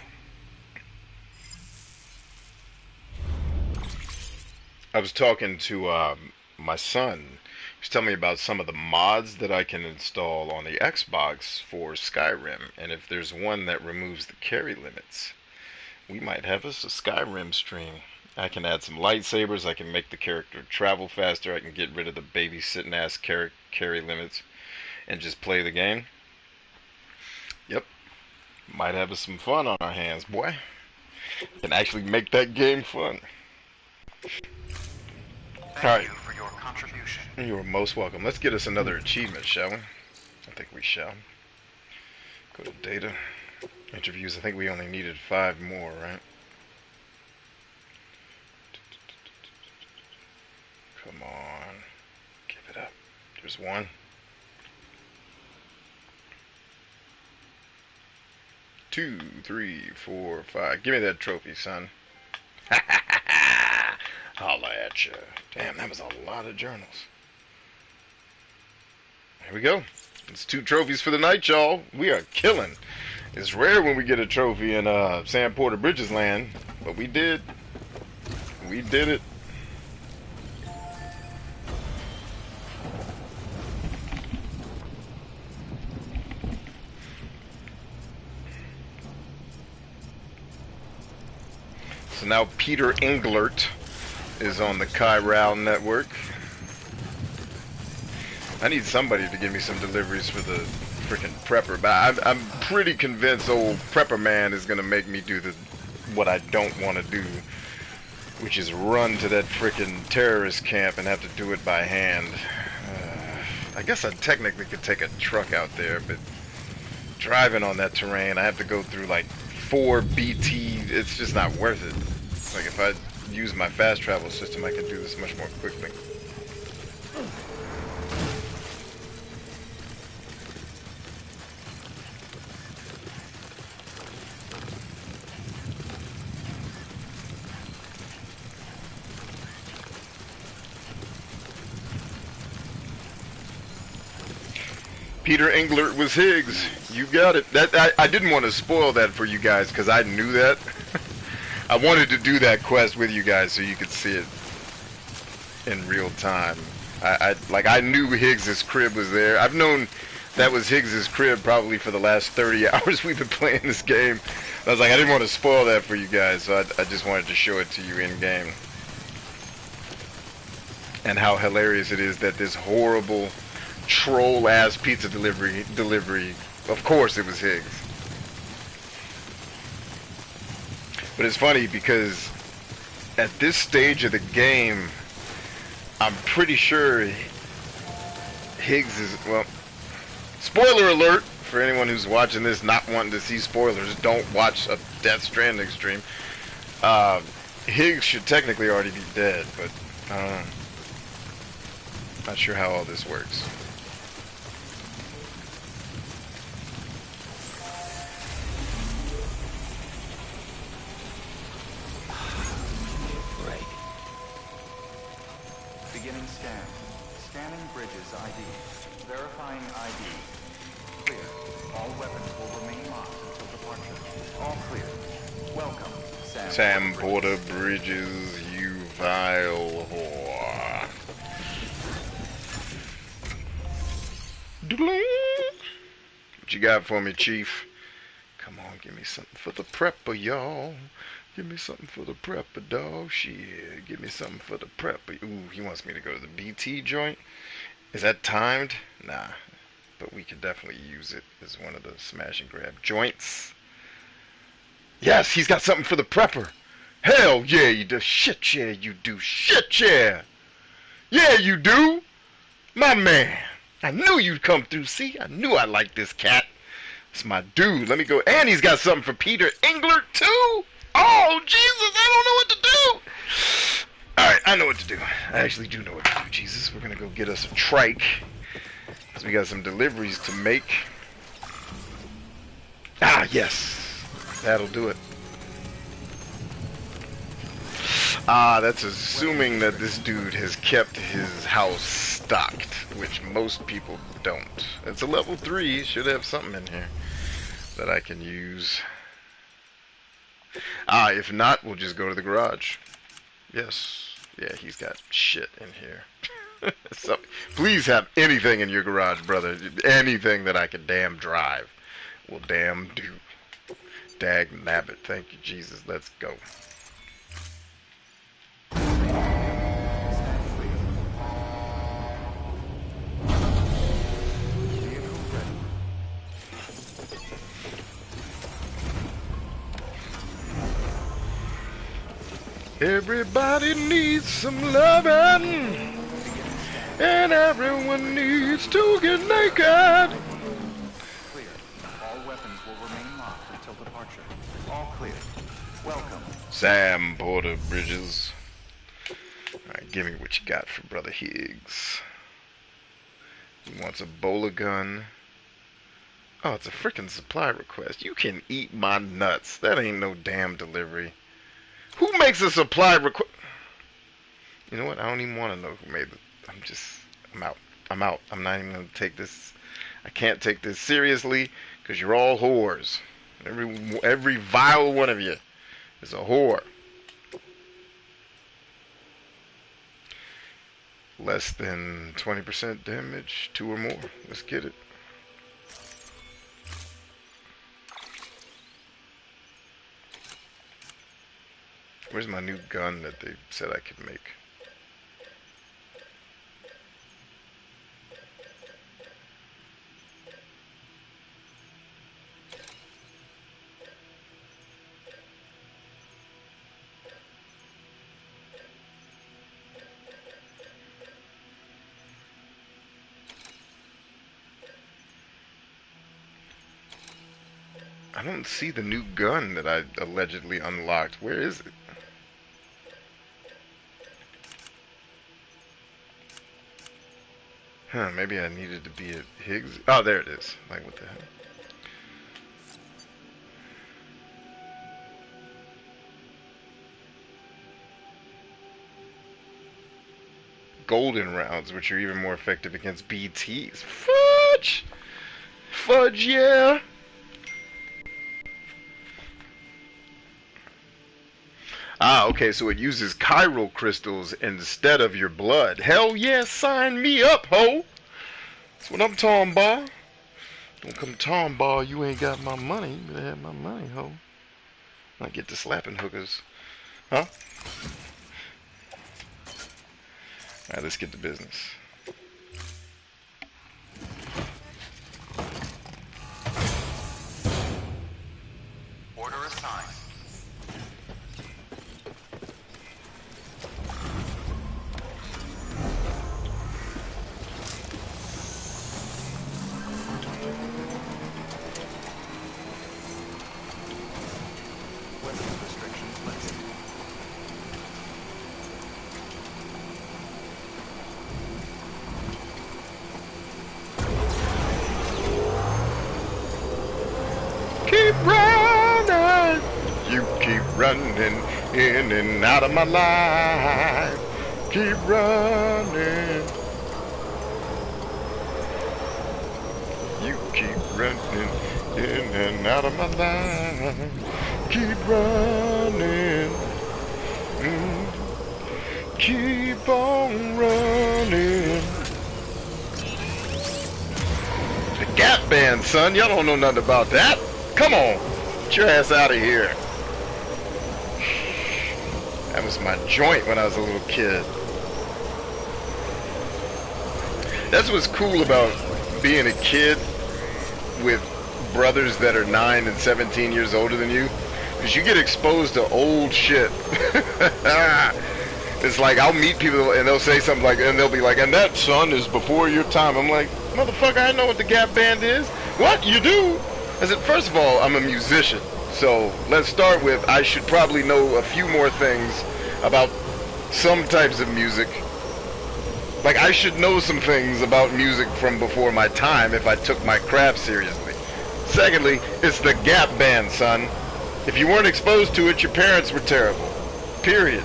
I was talking to my son. He was telling me about some of the mods that I can install on the Xbox for Skyrim, and if there's one that removes the carry limits, we might have us a Skyrim stream. I can add some lightsabers, I can make the character travel faster, I can get rid of the babysitting ass carry limits, and just play the game. Yep. Might have us some fun on our hands, boy. Can actually make that game fun. Thank you for your contribution. You are most welcome. Let's get us another achievement, shall we? I think we shall. Go to data. Interviews. I think we only needed 5 more, right? Come on. Give it up. There's 1. 2, 3, 4, 5. Give me that trophy, son. Holla at ya. Damn, that was a lot of journals. Here we go. It's 2 trophies for the night, y'all. We are killing. It's rare when we get a trophy in Sam Porter Bridges land, but we did. We did it. So now Peter Englert is on the Chiral network. I need somebody to give me some deliveries for the freaking prepper, but I'm pretty convinced old prepper man is gonna make me do what I don't want to do, which is run to that freaking terrorist camp and have to do it by hand. I guess I technically could take a truck out there, but driving on that terrain, I have to go through like 4 BT. It's just not worth it. Like if I use my fast travel system, I can do this much more quickly. Peter Englert was Higgs. You got it. I didn't want to spoil that for you guys because I knew that. I wanted to do that quest with you guys so you could see it in real time. I knew Higgs's crib was there. I've known That was Higgs's crib probably for the last 30 hours we've been playing this game. I was like, I didn't want to spoil that for you guys, so I just wanted to show it to you in game. And how hilarious it is that this horrible troll-ass pizza delivery, of course it was Higgs. But it's funny because at this stage of the game, I'm pretty sure Higgs is, well, spoiler alert for anyone who's watching this not wanting to see spoilers, don't watch a Death Stranding stream. Higgs should technically already be dead, but I don't know. Not sure how all this works. Right. Beginning scan. Scanning bridges ID. Verifying ID. Clear. All weapons will remain locked until departure. All clear. Welcome, Sam Porter Bridges, you vile whore. What you got for me, Chief? Come on, give me something for the prepper, y'all. Give me something for the prepper, dog. Shit, give me something for the prepper. Ooh, he wants me to go to the BT joint. Is that timed? Nah, but we could definitely use it as one of the smash and grab joints. Yes, he's got something for the prepper. Hell yeah, you do. Shit yeah, you do. Shit yeah. Yeah, you do. My man. I knew you'd come through. See, I knew I liked this cat. It's my dude. Let me go. And he's got something for Peter Englert, too. Oh, Jesus, I don't know what to do. All right, I know what to do. I actually do know what to do, Jesus. We're going to go get us a trike. Because we got some deliveries to make. Ah, yes. That'll do it. Ah, that's assuming that this dude has kept his house stocked, which most people don't. It's a level 3, should have something in here that I can use. Ah, if not, we'll just go to the garage. Yes. Yeah, he's got shit in here. So, please have anything in your garage, brother. Anything that I can damn drive will damn do. Dag nabbit. Thank you, Jesus. Let's go. Everybody needs some loving, and everyone needs to get naked. Clear. All weapons will remain locked until departure. All clear. Welcome. Sam Porter Bridges. Alright, give me what you got for Brother Higgs. He wants a bowler gun. Oh, it's a freaking supply request. You can eat my nuts. That ain't no damn delivery. Who makes a supply request? You know what? I don't even want to know who made it. I'm out. I'm out. I'm not even going to take this. I can't take this seriously because you're all whores. Every vile one of you is a whore. Less than 20% damage, 2 or more. Let's get it. Where's my new gun that they said I could make? I don't see the new gun that I allegedly unlocked. Where is it? Huh, maybe I needed to be at Higgs. Oh, there it is. Like, what the hell? Golden rounds, which are even more effective against BTs. Fudge! Fudge, yeah! Ah, okay, so it uses chiral crystals instead of your blood. Hell yeah, sign me up, ho! That's what I'm talking about. Don't come tomball, you ain't got my money. You better have my money, ho. I get to slapping hookers. Huh? Alright, let's get to business. Order assigned. Weapons restrictions lifted. Keep running. You keep running in and out of my life. Keep running. You keep running in and out of my life. Keep running. Keep on running. The Gap Band, son. Y'all don't know nothing about that. Come on. Get your ass out of here. That was my joint when I was a little kid. That's what's cool about being a kid with brothers that are 9 and 17 years older than you, because you get exposed to old shit. It's like I'll meet people and they'll say something like, and they'll be like, and that, son, is before your time. I'm like, motherfucker, I know what the Gap Band is. What? You do? I said, first of all, I'm a musician. So let's start with, I should probably know a few more things about some types of music. Like, I should know some things about music from before my time if I took my craft seriously. Secondly, it's the Gap Band, son. If you weren't exposed to it, your parents were terrible. Period.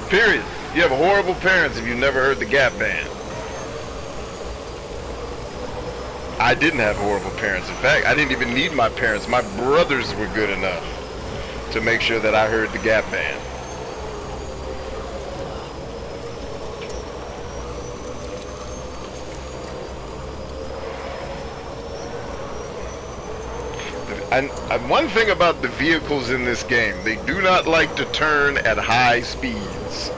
Period. You have horrible parents if you never heard the Gap Band. I didn't have horrible parents. In fact, I didn't even need my parents. My brothers were good enough to make sure that I heard the Gap Band. And one thing about the vehicles in this game, they do not like to turn at high speeds,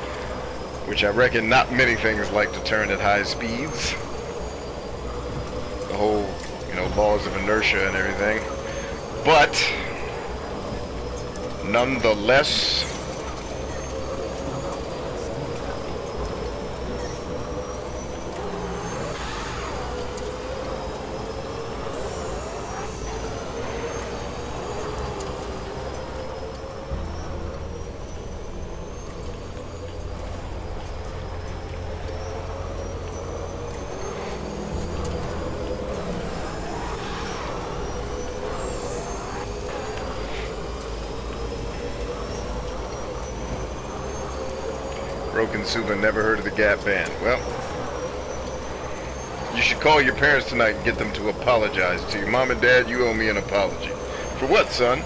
which I reckon not many things like to turn at high speeds. The whole, laws of inertia and everything. But nonetheless, Broken Suba never heard of the Gap Band. Well, you should call your parents tonight and get them to apologize to you. Mom and Dad, you owe me an apology. For what, son?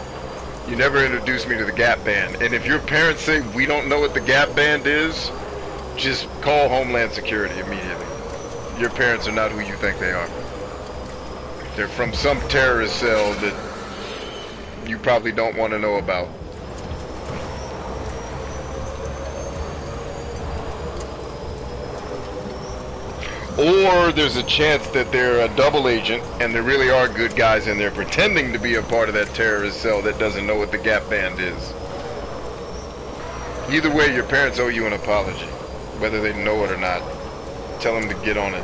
You never introduced me to the Gap Band. And if your parents say we don't know what the Gap Band is, just call Homeland Security immediately. Your parents are not who you think they are. They're from some terrorist cell that you probably don't want to know about. Or there's a chance that they're a double agent and there really are good guys and they're pretending to be a part of that terrorist cell that doesn't know what the Gap Band is. Either way, your parents owe you an apology, whether they know it or not. Tell them to get on it.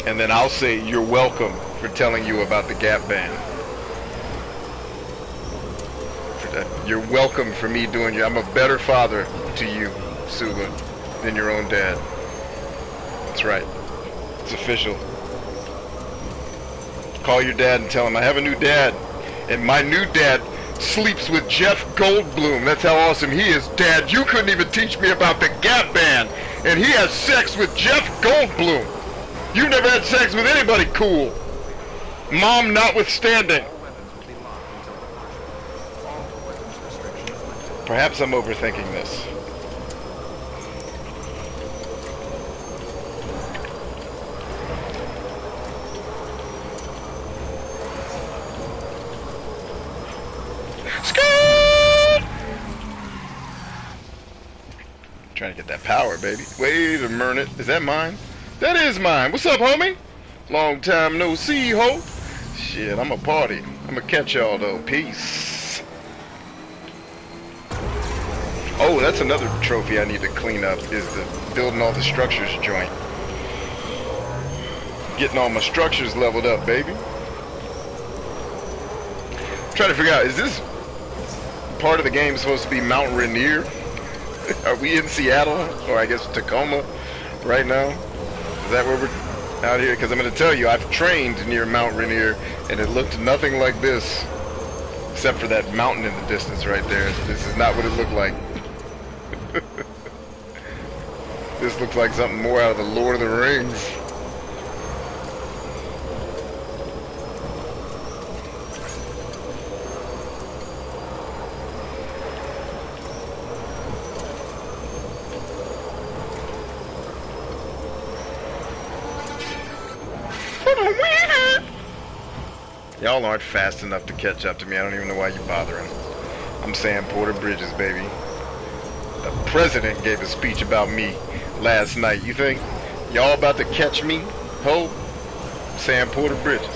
And then I'll say you're welcome for telling you about the Gap Band. You're welcome for me doing you. I'm a better father to you, Suba, than your own dad. That's right. It's official. Call your dad and tell him I have a new dad. And my new dad sleeps with Jeff Goldblum. That's how awesome he is. Dad, you couldn't even teach me about the Gap Band. And he has sex with Jeff Goldblum. You've never had sex with anybody cool. Mom notwithstanding. Perhaps I'm overthinking this. Trying to get that power, baby. Wait a minute. Is that mine? That is mine. What's up, homie? Long time no see, ho. Shit, I'm a party. I'm gonna catch y'all, though. Peace. Oh, that's another trophy I need to clean up, is the building all the structures joint. Getting all my structures leveled up, baby. Trying to figure out, is this part of the game supposed to be Mount Rainier? Are we in Seattle, or I guess Tacoma right now? Is that where we're out here? Because I'm going to tell you, I've trained near Mount Rainier, and it looked nothing like this, except for that mountain in the distance right there. This is not what it looked like. This looks like something more out of the Lord of the Rings. Y'all aren't fast enough to catch up to me. I don't even know why you're bothering. I'm Sam Porter Bridges, baby. The president gave a speech about me last night. You think y'all about to catch me? Ho? Sam Porter Bridges.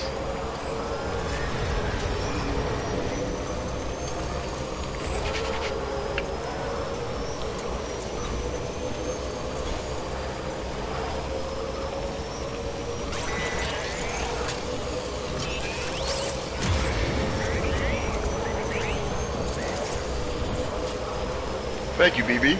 Thank you, BB.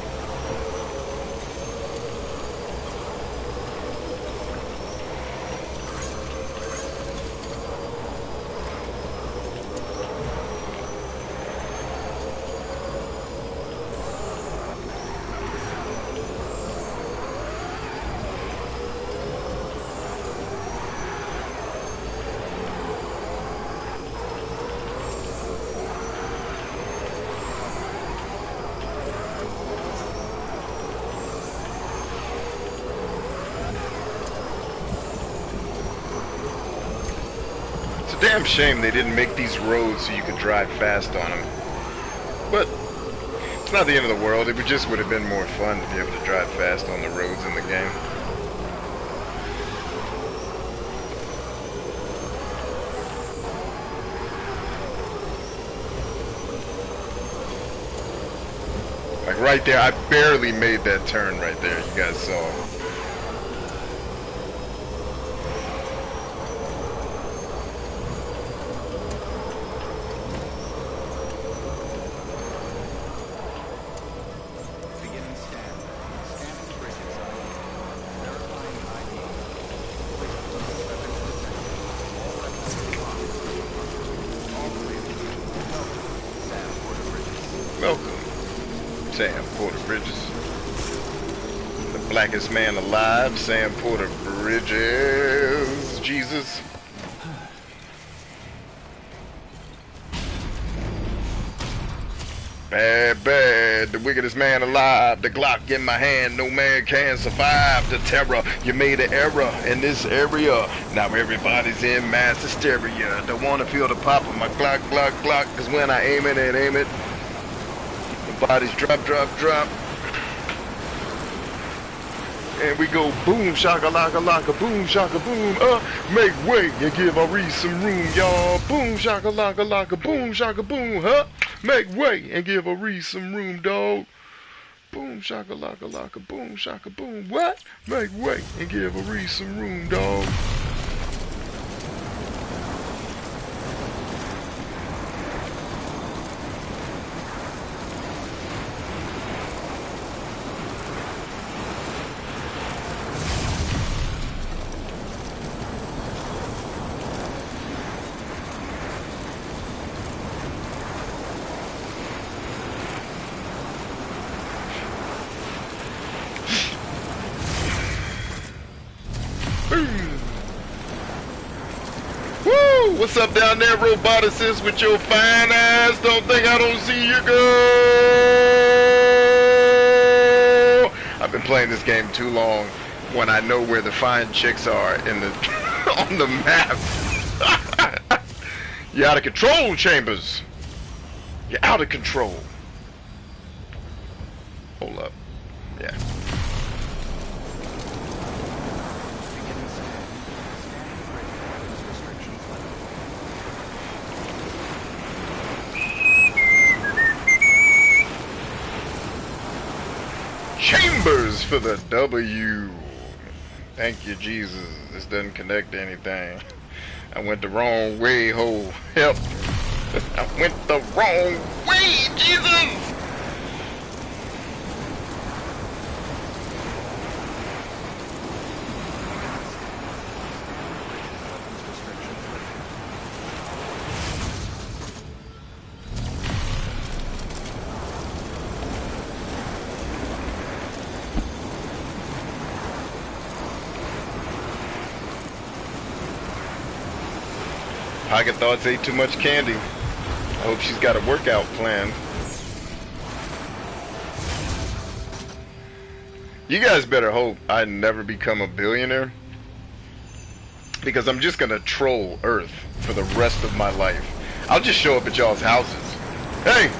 Damn shame they didn't make these roads so you could drive fast on them. But it's not the end of the world. It just would have been more fun to be able to drive fast on the roads in the game. Like right there, I barely made that turn right there. You guys saw. Sam Porter Bridges. The blackest man alive, Sam Porter Bridges. Jesus. Bad, bad, the wickedest man alive. The Glock in my hand, no man can survive the terror. You made an error in this area. Now everybody's in mass hysteria. Don't want to feel the pop of my Glock, Glock, Glock. Cause when I aim it, bodies drop, drop, drop. And we go boom, shaka, laka, laka, boom, shaka, boom. Make way and give Ari some room, y'all. Boom, shaka, laka, laka, boom, shaka, boom, Make way and give Ari some room, dog. Boom, shaka, laka, laka, boom, shaka, boom. What? Make way and give Ari some room, dog. Woo! What's up down there, roboticist, with your fine ass? Don't think I don't see you, girl. I've been playing this game too long when I know where the fine chicks are in the on the map. You're out of control, Chambers. You're out of control. Hold up. Yeah. Beginning scan. Scanning bridge weapons restrictions level. Chambers for the W. Thank you, Jesus. This doesn't connect to anything. I went the wrong way, ho. Help. I went the wrong way, Jesus. Weapons restrictions lifted. Pocket Thoughts ate too much candy. I hope she's got a workout plan. You guys better hope I never become a billionaire, because I'm just gonna troll Earth for the rest of my life. I'll just show up at y'all's houses. Hey,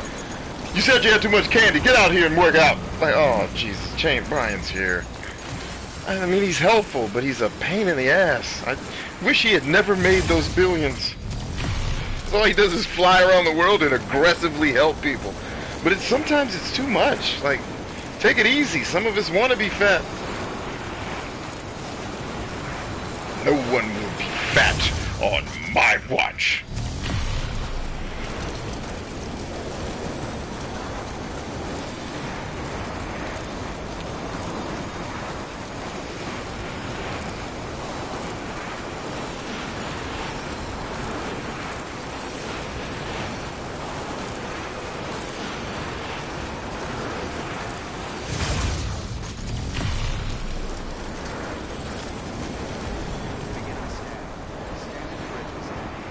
you said you had too much candy. Get out here and work out. Like, oh, Jesus, Bryant's here. I mean, he's helpful, but he's a pain in the ass. I wish he had never made those billions. All he does is fly around the world and aggressively help people. But sometimes it's too much. Like, take it easy. Some of us want to be fat. No one will be fat on my watch. Beginning scan. Scanning bridges ID.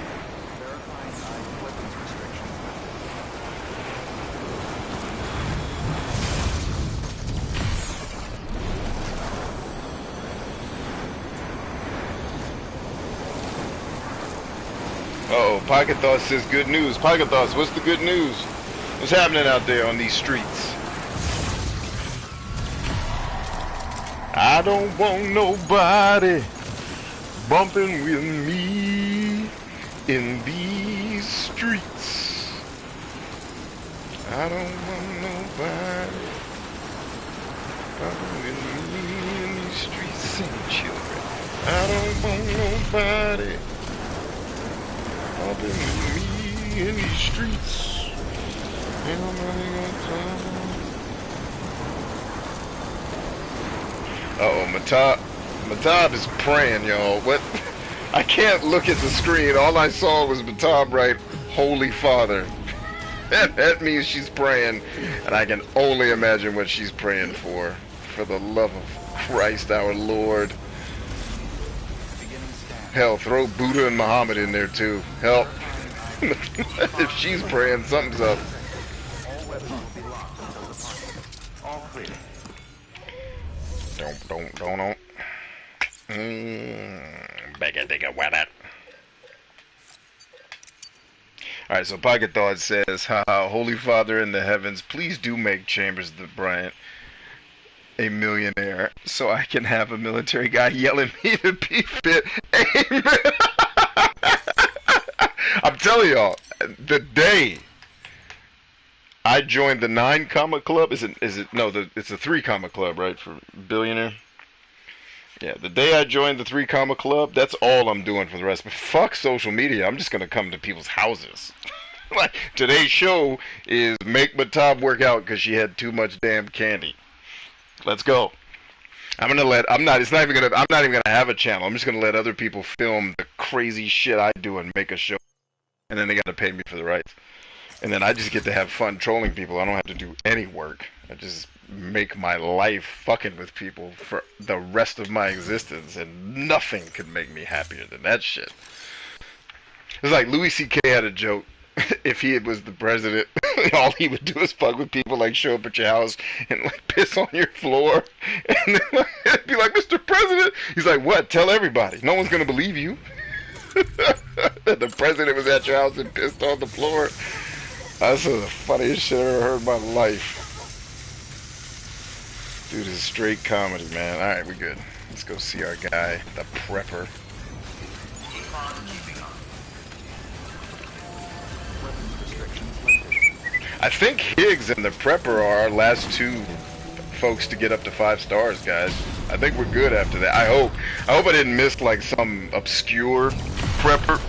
Verifying ID weapons restrictions level. Uh-oh, Pocket Thoughts says good news. Pocket Thoughts, what's the good news? What's happening out there on these streets? I don't want nobody bumping with me in these streets. I don't want nobody bumping with me in these streets. Sing, children. I don't want nobody bumping with me in these streets. Ain't nobody got time. Uh-oh, Matab is praying, y'all. What? I can't look at the screen. All I saw was Matab write, Holy Father. That means she's praying, and I can only imagine what she's praying for. For the love of Christ our Lord. Beginning scan. Hell, throw Buddha and Muhammad in there too. Help. If she's praying, something's up. All weapons will be locked until departure. All clear. Don't. Bigger, digger, weather. Alright, so Pocket Thought says, haha, Holy Father in the heavens, please do make Chambers the Bryant a millionaire so I can have a military guy yelling me to be fit. Amen. I'm telling y'all, the day I joined the 9 comma club, it's a 3 comma club, right, for billionaire? Yeah, the day I joined the 3 comma club, that's all I'm doing for the rest. But fuck social media, I'm just gonna come to people's houses. Like, today's show is make Matab work out because she had too much damn candy. Let's go. I'm not even gonna have a channel. I'm just gonna let other people film the crazy shit I do and make a show. And then they gotta pay me for the rights. And then I just get to have fun trolling people. I don't have to do any work. I just make my life fucking with people for the rest of my existence, and nothing could make me happier than that shit. It's like Louis C.K. had a joke. If he was the president, all he would do is fuck with people, like show up at your house and like piss on your floor, and then like, be like, Mr. President. He's like, what? Tell everybody. No one's gonna believe you. That the president was at your house and pissed on the floor. That's the funniest shit I ever heard in my life. Dude, this is straight comedy, man. Alright, we good. Let's go see our guy, the prepper. Keep on keeping on. Weapons restrictions lifted. I think Higgs and the prepper are our last two folks to get up to 5 stars, guys. I think we're good after that. I hope I didn't miss like some obscure prepper.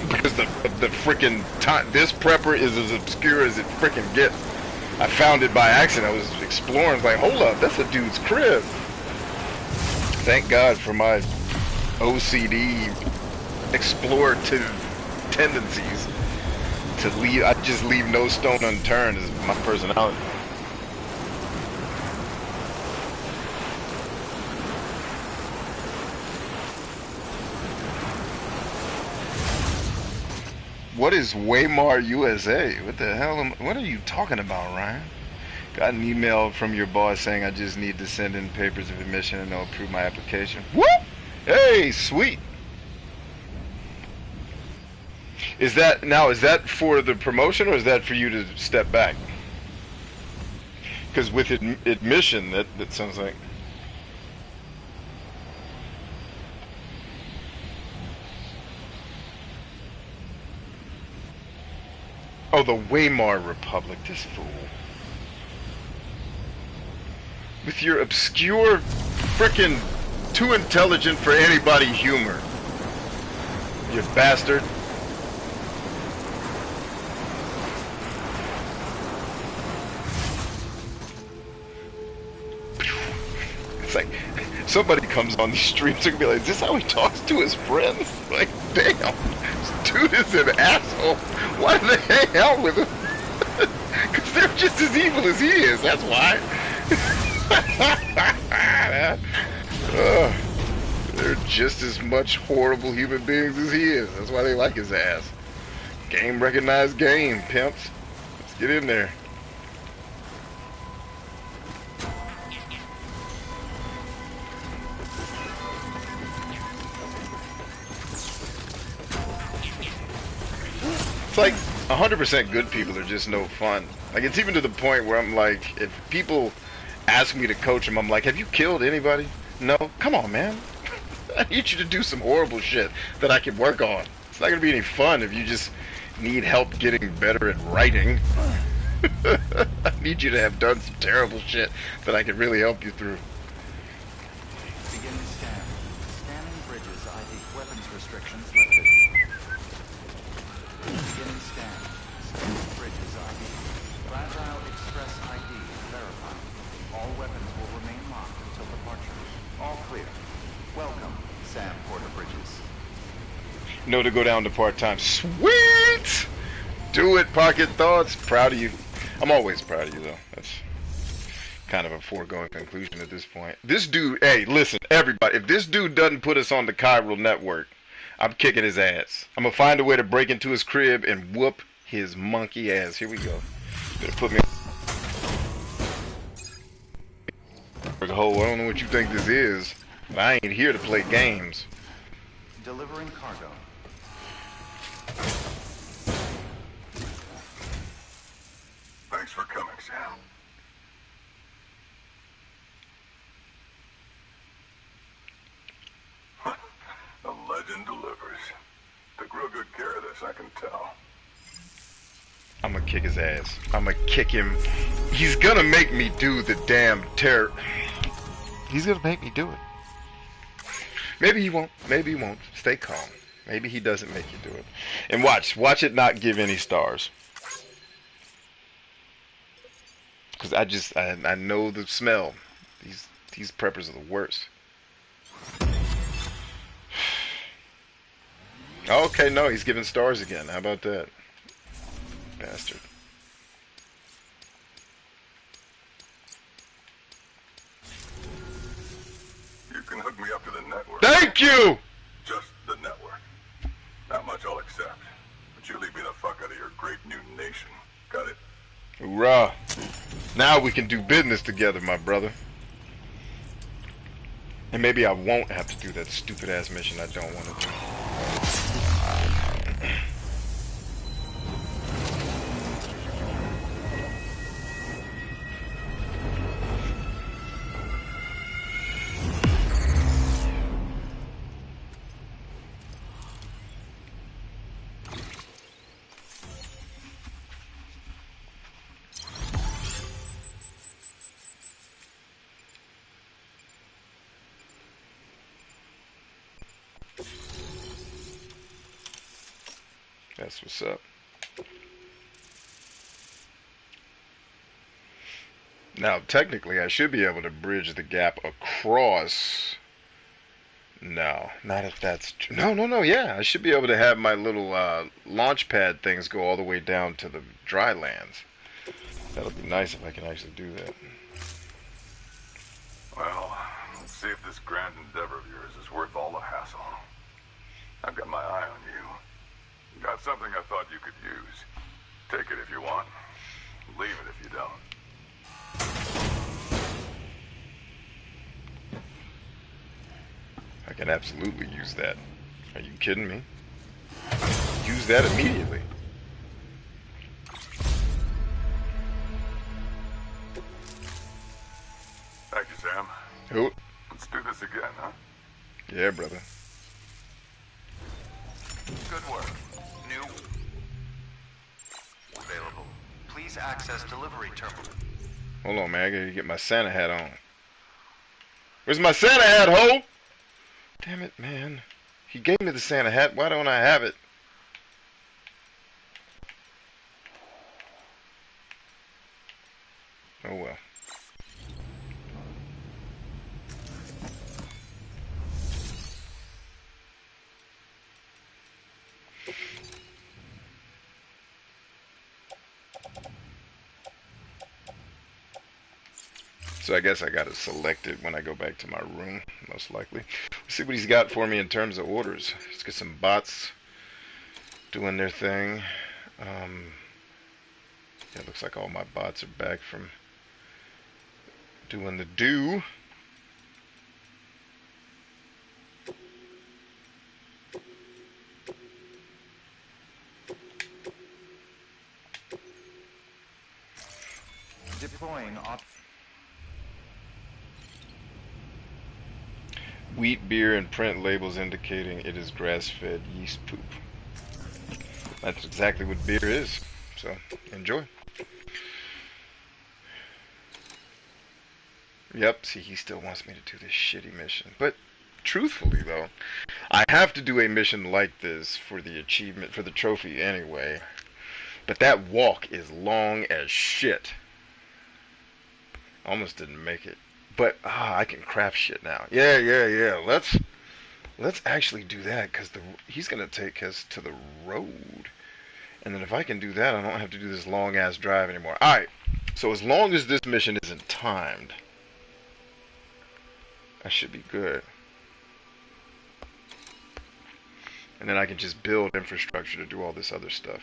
Because the freaking time, this prepper is as obscure as it freaking gets. I found it by accident. I was exploring, like, hold up, that's a dude's crib. Thank God for my OCD explorative tendencies to leave. I just leave no stone unturned is my personality. What is Waymar USA? What the hell what are you talking about, Ryan? Got an email from your boss saying I just need to send in papers of admission and they'll approve my application. Whoop! Hey, sweet. Is that for the promotion or is that for you to step back? Because with admission, that sounds like. Oh, the Weimar Republic, this fool. With your obscure, frickin' too intelligent for anybody humor. You bastard. It's like, somebody comes on these streams and be like, is this how he talks to his friends? Like, damn, this dude is an asshole. Why do they hang out with him? Because they're just as evil as he is, that's why. They're just as much horrible human beings as he is. That's why they like his ass. Game recognized game, pimps. Let's get in there. It's like 100% good people are just no fun. Like, it's even to the point where I'm like, if people ask me to coach them, I'm like, have you killed anybody? No? Come on, man. I need you to do some horrible shit that I can work on. It's not gonna be any fun if you just need help getting better at writing. I need you to have done some terrible shit that I can really help you through. Beginning scan. Scanning bridges ID. Weapons restrictions lifted. Beginning scan. Scanning bridges ID. Fragile Express ID verified. All weapons will remain locked until departure. All clear. Welcome, Sam Porter Bridges. No to go down to part-time. Sweet! Do it, Pocket Thoughts. Proud of you. I'm always proud of you, though. That's kind of a foregone conclusion at this point. This dude, hey, listen, everybody, if this dude doesn't put us on the chiral network, I'm kicking his ass. I'm gonna find a way to break into his crib and whoop his monkey ass. Here we go. Better put me a hole. I don't know what you think this is, but I ain't here to play games. Delivering cargo. Thanks for coming, Sam. A legend delivers. Took real good care of this, I can tell. I'm gonna kick his ass. I'm gonna kick him. He's gonna make me do the damn terror. He's gonna make me do it. Maybe he won't. Maybe he won't. Stay calm. Maybe he doesn't make you do it. And watch it not give any stars. Because I know the smell. These preppers are the worst. Okay, no, he's giving stars again. How about that? Bastard. You can hook me up to the network. Thank you! Just the network. That much I'll accept. But you leave me the fuck out of your great new nation. Got it? Hoorah. Now we can do business together, my brother. And maybe I won't have to do that stupid ass mission I don't want to do. That's what's up. Now, technically, I should be able to bridge the gap across. No, not if that's true. No, yeah. I should be able to have my little launch pad things go all the way down to the dry lands. That'll be nice if I can actually do that. Well, let's see if this grand endeavor of yours is worth all the hassle. I've got my eye on you. Got something I thought you could use. Take it if you want. Leave it if you don't. I can absolutely use that. Are you kidding me? Use that immediately. Thank you, Sam. Who? Let's do this again, huh? Yeah, brother. Good work. New available. Please access delivery terminal. Hold on, man. I gotta get my Santa hat on. Where's my Santa hat, ho? Damn it, man. He gave me the Santa hat. Why don't I have it? Oh, well. So I guess I gotta select it when I go back to my room, most likely. Let's see what he's got for me in terms of orders. Let's get some bots doing their thing. Yeah, it looks like all my bots are back from doing the do. Deploying op. Wheat, beer, and print labels indicating it is grass-fed yeast poop. That's exactly what beer is. So, enjoy. Yep, see, he still wants me to do this shitty mission. But, truthfully, though, I have to do a mission like this for the achievement, for the trophy anyway. But that walk is long as shit. Almost didn't make it. But I can craft shit now. Yeah. Let's actually do that because he's gonna take us to the road, and then if I can do that, I don't have to do this long ass drive anymore. All right. So as long as this mission isn't timed, I should be good. And then I can just build infrastructure to do all this other stuff.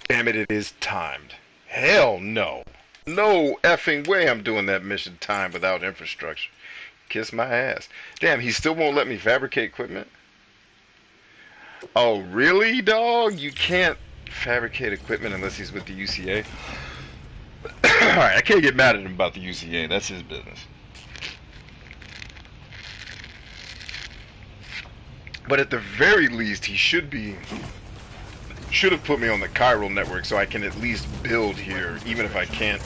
Damn it, it is timed. Hell no. No effing way I'm doing that mission timed without infrastructure. Kiss my ass. Damn, he still won't let me fabricate equipment? Oh, really, dog? You can't fabricate equipment unless he's with the UCA? Alright, I can't get mad at him about the UCA. That's his business. But at the very least, he should have put me on the chiral network so I can at least build here, even if I can't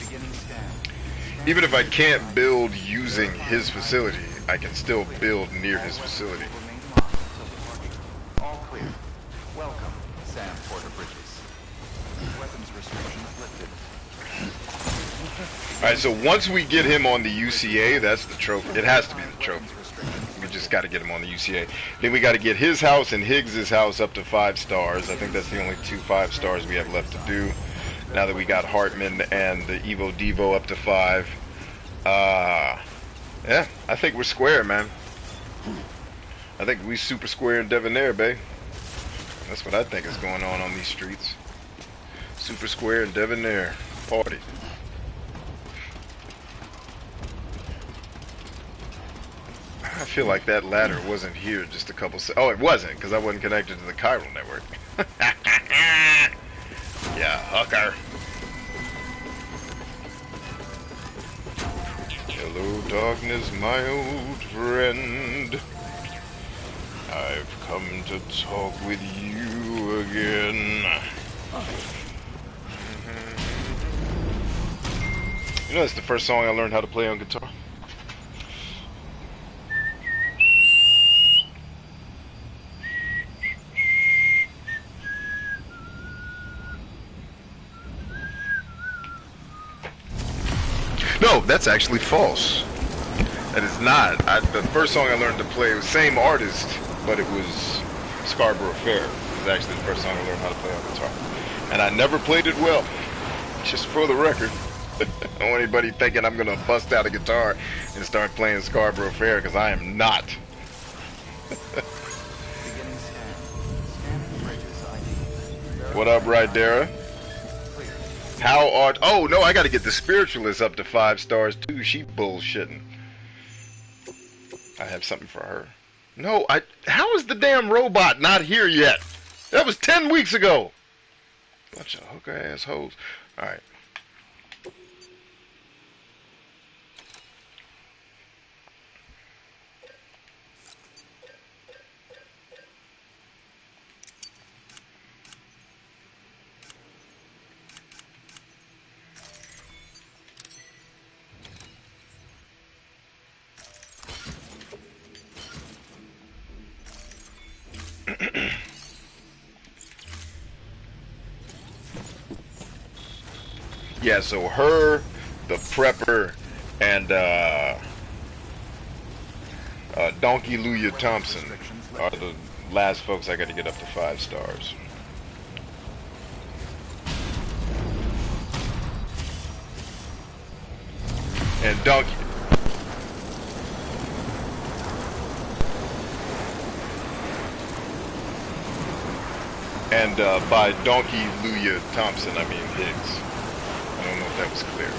build using his facility, I can still build near his facility. All clear. Welcome, Sam Porter Bridges. Weapons restrictions lifted. Alright, so once we get him on the UCA, that's the trophy. It has to be the trophy. We just got to get him on the UCA. Then we got to get his house and Higgs's house up to 5 stars. I think that's the only 2 5 stars we have left to do. Now that we got Hartman and the Evo Devo up to 5. Yeah, I think we're square, man. I think we super square and debonair, babe. That's what I think is going on these streets. Super square and debonair. Party. I feel like that ladder wasn't here just a couple oh, it wasn't, because I wasn't connected to the chiral network. Yeah, hooker. Hello, darkness, my old friend. I've come to talk with you again. You know, that's the first song I learned how to play on guitar. No, that's actually false. That is not. The first song I learned to play was same artist, but it was Scarborough Fair. It was actually the first song I learned how to play on guitar. And I never played it well. Just for the record. I don't want anybody thinking I'm going to bust out a guitar and start playing Scarborough Fair, because I am not. What up, Rydera? How art... Oh, no, I got to get the Spiritualist up to 5 stars, too. She bullshitting. I have something for her. No, how is the damn robot not here yet? That was 10 weeks ago. Bunch of hooker assholes. Alright. Yeah, so her, the prepper, and Donkey Luya Thompson are the last folks I got to get up to 5 stars. And Donkey... And by Donkey Luya Thompson, I mean Higgs. I don't know if that was clear.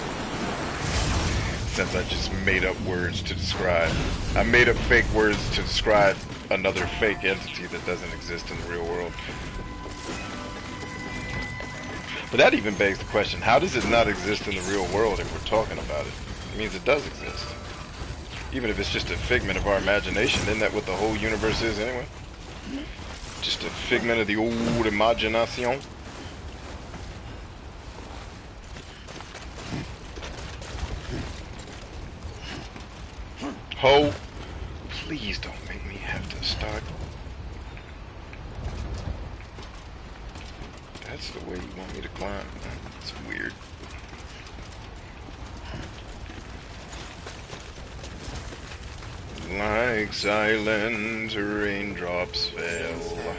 Since I just made up words to describe... I made up fake words to describe another fake entity that doesn't exist in the real world. But that even begs the question, how does it not exist in the real world if we're talking about it? It means it does exist. Even if it's just a figment of our imagination, isn't that what the whole universe is anyway? Just a figment of the old imagination. Ho, please don't make me have to start. That's the way you want me to climb. It's weird. Like silent raindrops fell.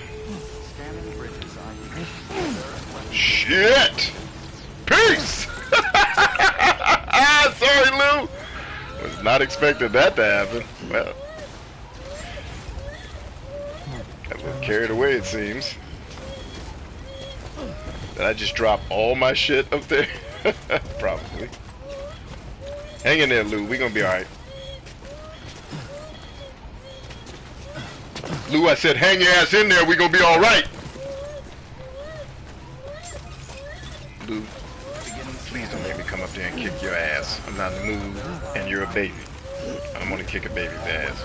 Shit! Peace! Sorry, Lou! Was not expecting that to happen. Well, got a little carried away, it seems. Did I just drop all my shit up there? Probably. Hang in there, Lou. We gonna be alright. Lou, I said hang your ass in there. We gonna be alright. Lou, please don't make me come up there and kick your ass. I'm not in the mood, and you're a baby. I don't want to kick a baby's ass.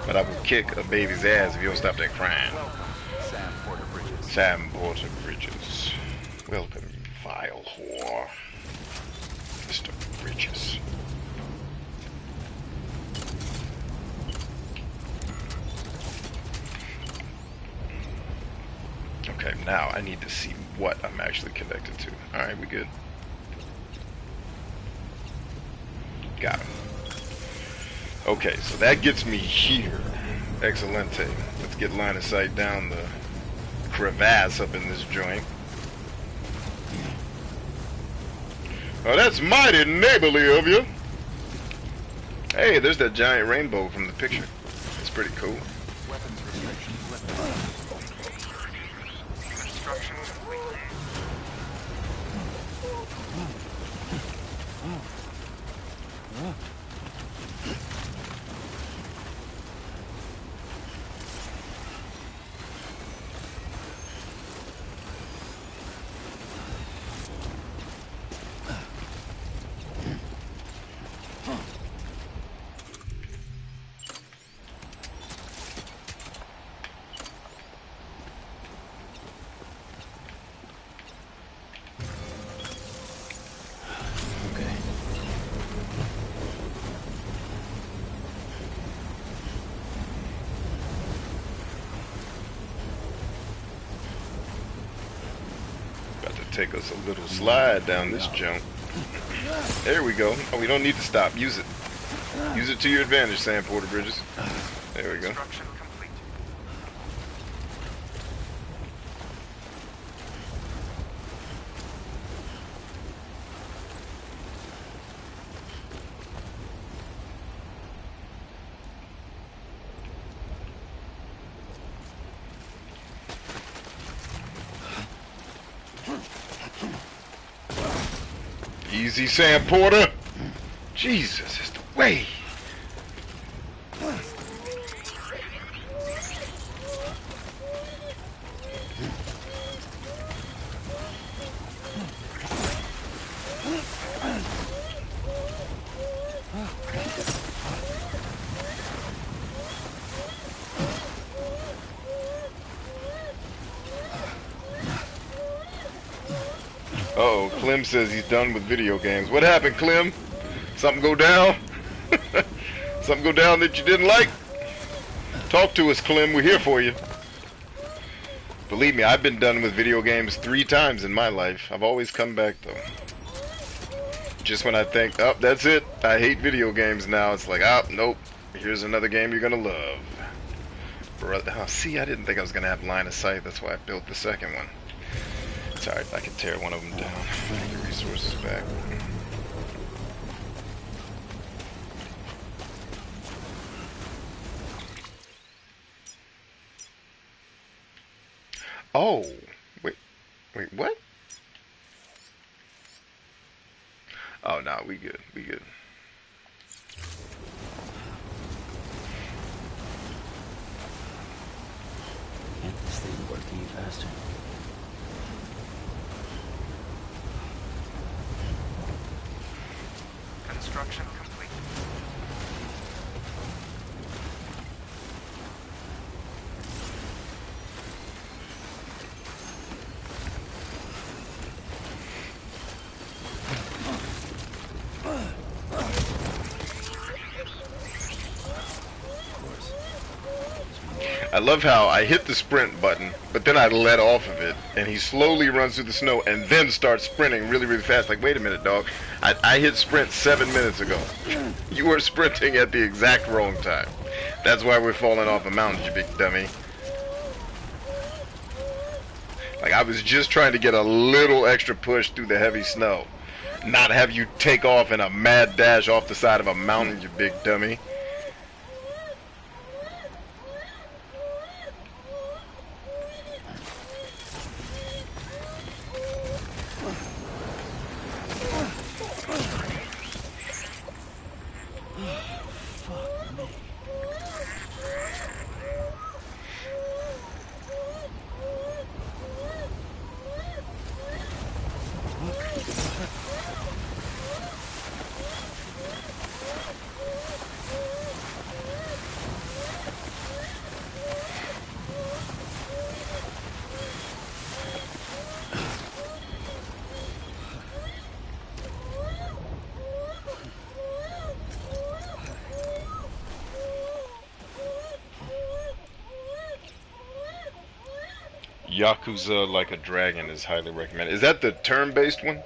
But I will kick a baby's ass if you don't stop that crying. Sam Porter Bridges. Welcome, you vile whore. Mr. Bridges. Okay, now I need to see what I'm actually connected to. Alright, we good. Got him. Okay, so that gets me here. Excelente. Let's get line of sight down the crevasse up in this joint. Oh, that's mighty neighborly of you. Hey, there's that giant rainbow from the picture. It's pretty cool. take us a little slide down this jump. There we go. Oh, we don't need to stop. Use it. Use it to your advantage, Sam Porter Bridges. There we go. Construction complete. Easy, Sam Porter. Jesus, it's the way. Uh-oh, Clem says he's done with video games. What happened, Clem? Something go down? Something go down that you didn't like? Talk to us, Clem. We're here for you. Believe me, I've been done with video games 3 times in my life. I've always come back, though. Just when I think, oh, that's it. I hate video games now. It's like, oh, nope. Here's another game you're gonna love. Oh, see, I didn't think I was gonna have line of sight. That's why I built the second one. It's alright, I can tear one of them down. Get the resources back. Oh, wait, what? Oh, no, we good, we good. Can't this thing work any faster? Construction complete. I love how I hit the sprint button, but then I let off of it, and he slowly runs through the snow and then starts sprinting really, really fast. Like, wait a minute, dog. I hit sprint 7 minutes ago. You were sprinting at the exact wrong time. That's why we're falling off a mountain, you big dummy. Like, I was just trying to get a little extra push through the heavy snow. Not have you take off in a mad dash off the side of a mountain, you big dummy. Yakuza Like a Dragon is highly recommended. Is that the turn-based one?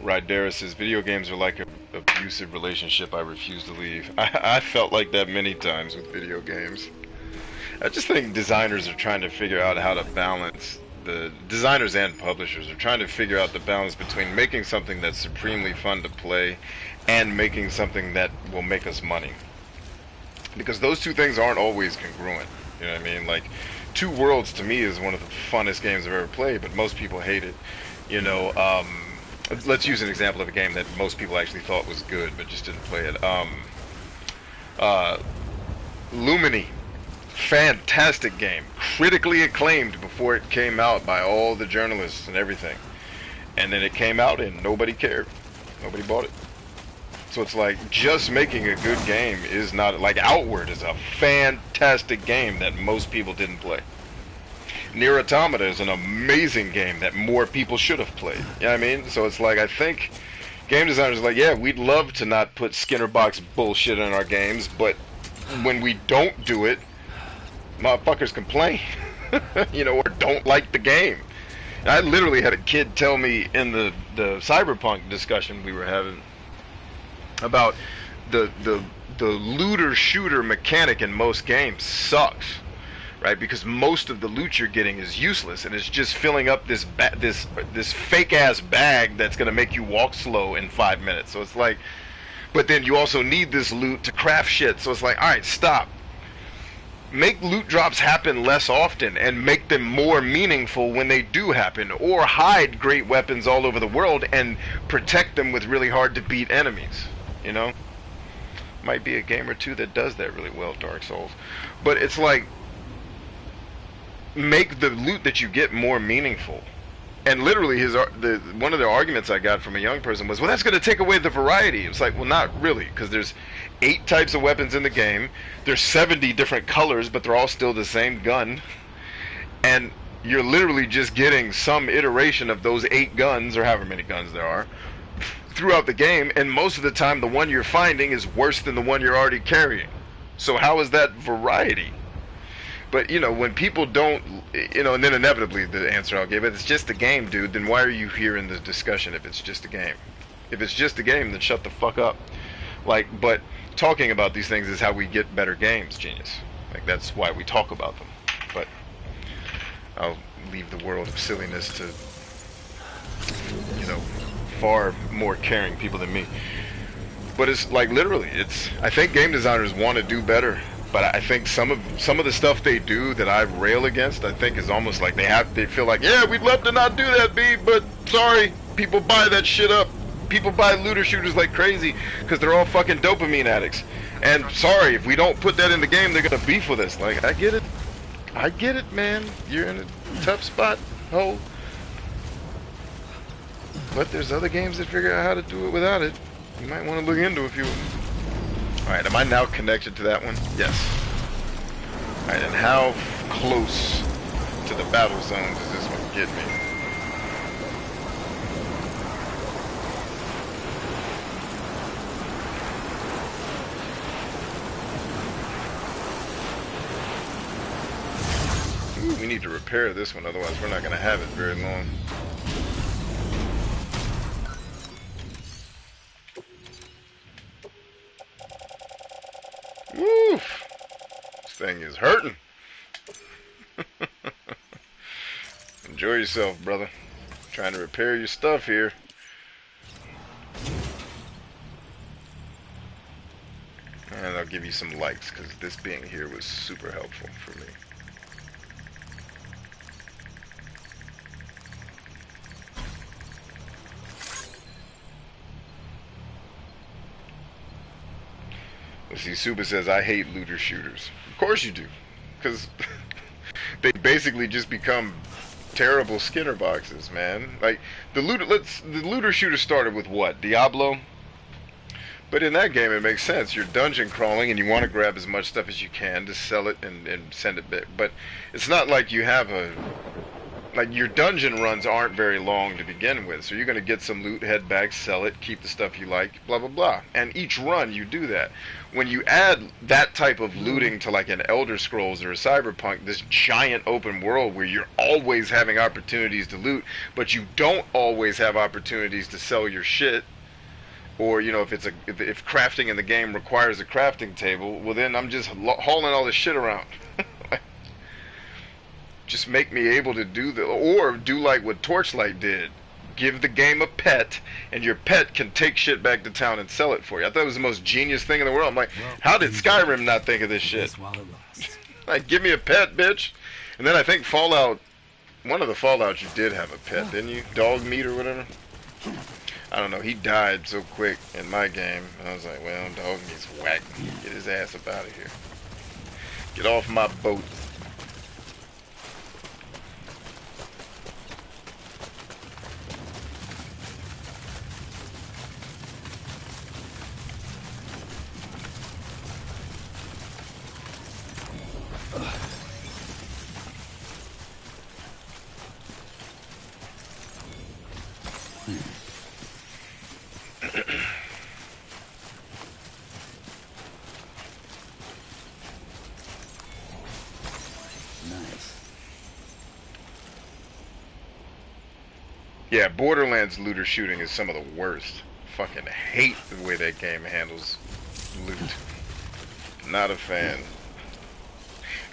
Rydera says, video games are like an abusive relationship I refuse to leave. I felt like that many times with video games. I just think designers are trying to figure out how to balance, the designers and publishers are trying to figure out the balance between making something that's supremely fun to play and making something that will make us money. Because those two things aren't always congruent. You know what I mean? Like, Two Worlds to me is one of the funnest games I've ever played, but most people hate it. You know, let's use an example of a game that most people actually thought was good, but just didn't play it. Lumini. Fantastic game. Critically acclaimed before it came out by all the journalists and everything. And then it came out and nobody cared. Nobody bought it. So it's like, just making a good game is not, like, Outward is a fantastic game that most people didn't play. Nier Automata is an amazing game that more people should have played. You know what I mean? So it's like, I think game designers are like, yeah, we'd love to not put Skinner box bullshit in our games, but when we don't do it, motherfuckers complain, you know, or don't like the game. And I literally had a kid tell me in the cyberpunk discussion we were having about the looter shooter mechanic in most games sucks, right? Because most of the loot you're getting is useless, and it's just filling up this fake ass bag that's gonna make you walk slow in 5 minutes. So it's like, but then you also need this loot to craft shit. So it's like, all right, stop. Make loot drops happen less often and make them more meaningful when they do happen, or hide great weapons all over the world and protect them with really hard to beat enemies, you know? Might be a game or two that does that really well, Dark Souls. But it's like, make the loot that you get more meaningful. And literally one of the arguments I got from a young person was, well, that's going to take away the variety. It's like, well, not really, because there's 8 types of weapons in the game. There's 70 different colors, but they're all still the same gun. And you're literally just getting some iteration of those 8 guns, or however many guns there are, throughout the game. And most of the time, the one you're finding is worse than the one you're already carrying. So how is that variety? But, you know, when people don't, you know, and then inevitably the answer I'll give it, it's just a game, dude, then why are you here in the discussion if it's just a game? If it's just a game, then shut the fuck up. Like, but talking about these things is how we get better games, genius. Like, that's why we talk about them. But I'll leave the world of silliness to, you know, far more caring people than me. But it's like, literally, I think game designers want to do better. But I think some of the stuff they do that I rail against, I think is almost like they feel like, yeah, we'd love to not do that, B, but sorry, people buy that shit up. People buy looter shooters like crazy because they're all fucking dopamine addicts. And sorry, if we don't put that in the game, they're gonna beef with us. Like, I get it, man. You're in a tough spot, ho. But there's other games that figure out how to do it without it. You might want to look into a few of them. Alright, am I now connected to that one? Yes. Alright, and how close to the battle zone does this one get me? Ooh, we need to repair this one, otherwise we're not going to have it very long. Woof! This thing is hurting. Enjoy yourself, brother. Trying to repair your stuff here. And I'll give you some likes, because this being here was super helpful for me. Let's see, Suba says, I hate looter shooters. Of course you do. Because they basically just become terrible Skinner boxes, man. Like, the looter shooter started with what? Diablo? But in that game, it makes sense. You're dungeon crawling, and you want to grab as much stuff as you can to sell it and send it back. But it's not like you have like, your dungeon runs aren't very long to begin with. So you're going to get some loot, head back, sell it, keep the stuff you like, blah, blah, blah. And each run, you do that. When you add that type of looting to, like, an Elder Scrolls or a Cyberpunk, this giant open world where you're always having opportunities to loot, but you don't always have opportunities to sell your shit, or, you know, if crafting in the game requires a crafting table, well, then I'm just hauling all this shit around. Just make me able to do or do like what Torchlight did. Give the game a pet, and your pet can take shit back to town and sell it for you. I thought it was the most genius thing in the world. I'm like, how did Skyrim not think of this shit? Like, give me a pet, bitch. And then I think Fallout, one of the Fallouts, you did have a pet, didn't you? Dog meat or whatever? I don't know, he died so quick in my game. I was like, well, dog meat's whack. Get his ass up out of here. Get off my boat. Yeah, Borderlands looter shooting is some of the worst. Fucking hate the way that game handles loot. Not a fan.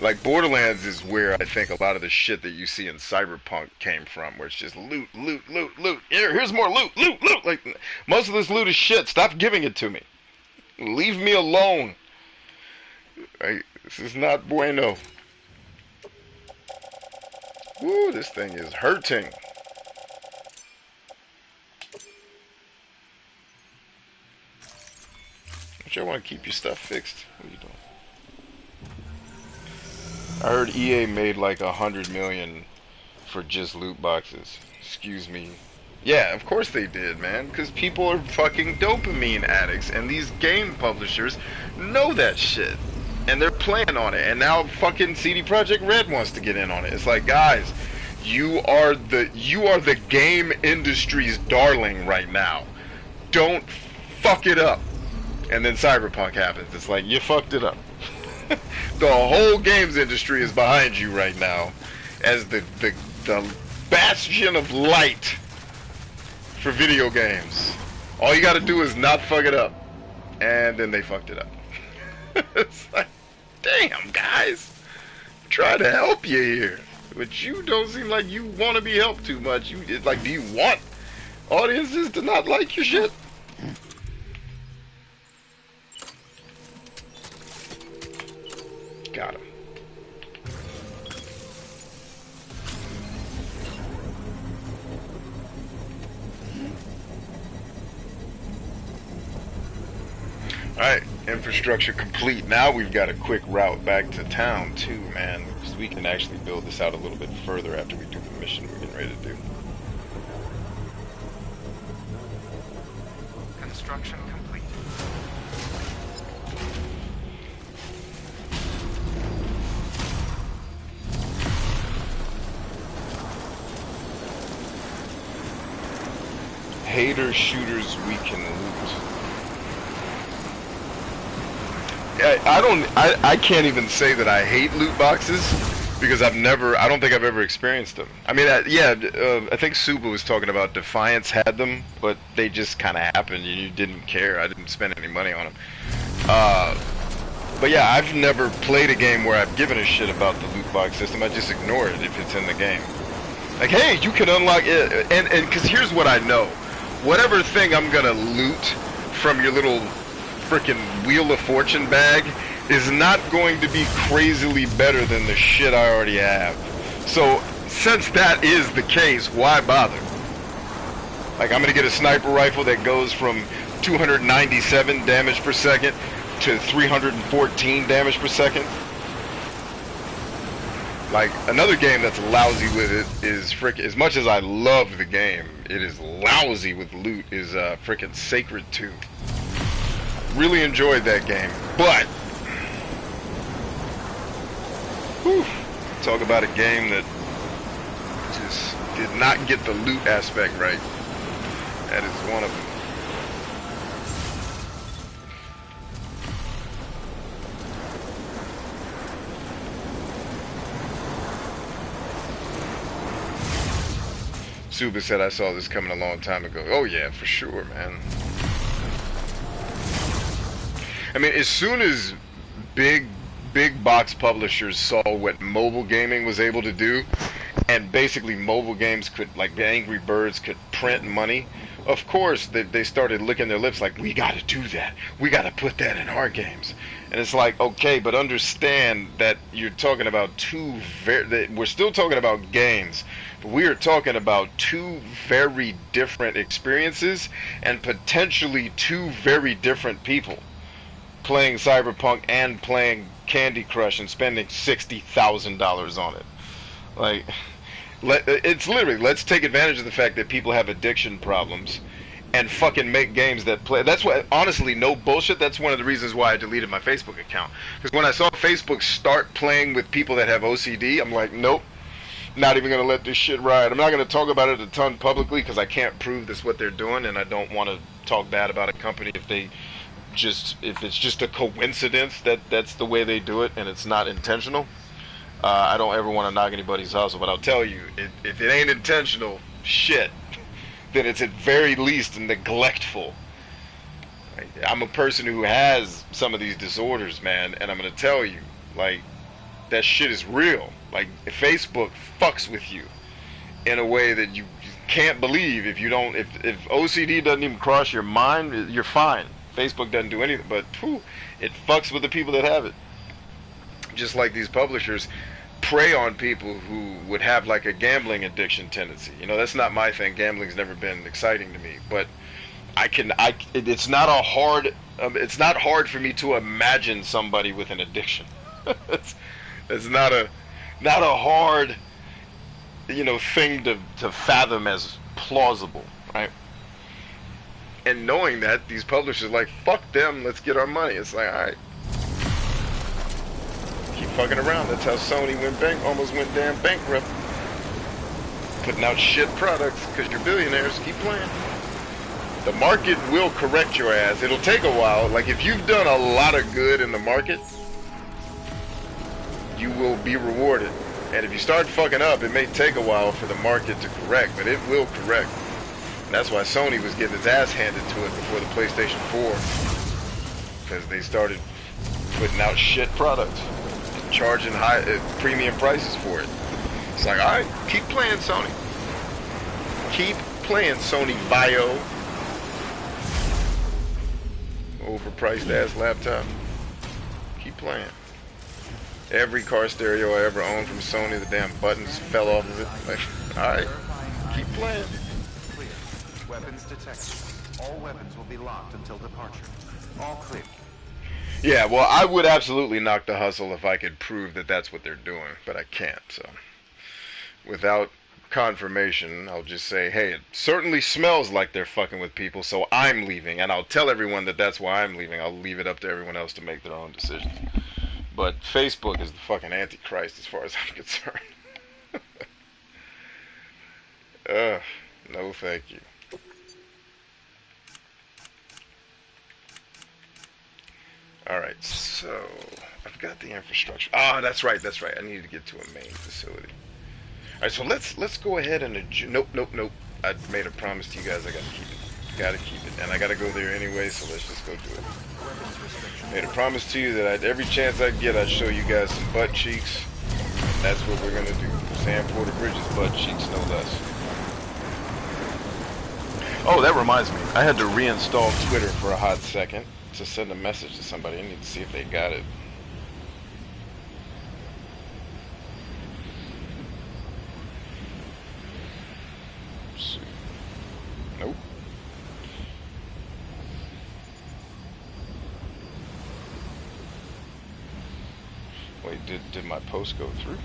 Like, Borderlands is where I think a lot of the shit that you see in Cyberpunk came from, where it's just loot, loot, loot, loot. Here's more loot, loot, loot. Like, most of this loot is shit. Stop giving it to me. Leave me alone. This is not bueno. Woo, this thing is hurting. Don't you want to keep your stuff fixed? What are you doing? I heard EA made like 100 million for just loot boxes. Excuse me. Yeah, of course they did, man. Because people are fucking dopamine addicts, and these game publishers know that shit, and they're playing on it. And now fucking CD Projekt Red wants to get in on it. It's like, guys, you are the game industry's darling right now. Don't fuck it up. And then Cyberpunk happens. It's like, you fucked it up. The whole games industry is behind you right now as the bastion of light for video games. All you gotta do is not fuck it up. And then they fucked it up. It's like, damn, guys. Try to help you here. But you don't seem like you want to be helped too much. It's like, do you want audiences to not like your shit? Got him. Alright, infrastructure complete. Now we've got a quick route back to town too, man. Because we can actually build this out a little bit further after we do the mission we're getting ready to do. Construction complete. Hater shooters we can loot. I can't even say that I hate loot boxes because I don't think I've ever experienced them. I mean, I think Suba was talking about Defiance had them, but they just kind of happened and you didn't care. I didn't spend any money on them. But yeah, I've never played a game where I've given a shit about the loot box system. I just ignore it if it's in the game. Like, hey, you can unlock it, and because here's what I know. Whatever thing I'm gonna loot from your little frickin' Wheel of Fortune bag is not going to be crazily better than the shit I already have. So, since that is the case, why bother? Like, I'm gonna get a sniper rifle that goes from 297 damage per second to 314 damage per second. Like, another game that's lousy with it is frickin', as much as I love the game, it is lousy with loot, is frickin' Sacred 2. Really enjoyed that game, but whew, talk about a game that just did not get the loot aspect right. That is one of them. Suba said I saw this coming a long time ago. Oh yeah, for sure, man. I mean, as soon as big box publishers saw what mobile gaming was able to do, and basically mobile games could, like Angry Birds, could print money, of course they started licking their lips like, we gotta do that. We gotta put that in our games. And it's like, okay, but understand that you're talking about we're still talking about games, but we are talking about two very different experiences and potentially two very different people. Playing Cyberpunk and playing Candy Crush and spending $60,000 on it. Like, it's literally, let's take advantage of the fact that people have addiction problems and fucking make games that play. That's what, honestly, no bullshit, that's one of the reasons why I deleted my Facebook account. Because when I saw Facebook start playing with people that have OCD, I'm like, nope, not even going to let this shit ride. I'm not going to talk about it a ton publicly because I can't prove this what they're doing, and I don't want to talk bad about a company if it's just a coincidence that that's the way they do it and it's not intentional. I don't ever want to knock anybody's hustle, but I'll tell you, if it ain't intentional, shit, then it's at very least neglectful. I'm a person who has some of these disorders, man, and I'm gonna tell you, like, that shit is real. Like, Facebook fucks with you in a way that you can't believe. If you don't, if OCD doesn't even cross your mind, you're fine. Facebook doesn't do anything, but whew, it fucks with the people that have it. Just like these publishers prey on people who would have like a gambling addiction tendency. You know, that's not my thing. Gambling's never been exciting to me, but it's not hard for me to imagine somebody with an addiction. it's not a hard, you know, thing to fathom as plausible, right? And knowing that, these publishers like, fuck them, let's get our money. It's like, alright, keep fucking around. That's how Sony almost went damn bankrupt. Putting out shit products because you're billionaires. Keep playing. The market will correct your ass. It'll take a while. Like, if you've done a lot of good in the market, you will be rewarded. And if you start fucking up, it may take a while for the market to correct, but it will correct. And that's why Sony was getting its ass handed to it before the PlayStation 4. Because they started putting out shit products. Charging high premium prices for it. It's like, alright, keep playing, Sony. Keep playing, Sony Bio. Overpriced ass laptop. Keep playing. Every car stereo I ever owned from Sony, the damn buttons fell off of it. Like, alright, keep playing. Clear. Weapons detected. All weapons will be locked until departure. All clear. Yeah, well, I would absolutely knock the hustle if I could prove that that's what they're doing, but I can't, so. Without confirmation, I'll just say, hey, it certainly smells like they're fucking with people, so I'm leaving, and I'll tell everyone that that's why I'm leaving. I'll leave it up to everyone else to make their own decisions. But Facebook is the fucking Antichrist as far as I'm concerned. No thank you. Alright, so I've got the infrastructure. Ah, that's right. I need to get to a main facility. Alright, so let's go ahead and nope. I made a promise to you guys. I gotta keep it. And I gotta go there anyway, so let's just go do it. Made a promise to you that every chance I get, I'd show you guys some butt cheeks. And that's what we're gonna do. Sam Porter Bridges butt cheeks, no less. Oh, that reminds me. I had to reinstall Twitter for a hot second to send a message to somebody. I need to see if they got it. Let's see. Nope. Wait, did my post go through?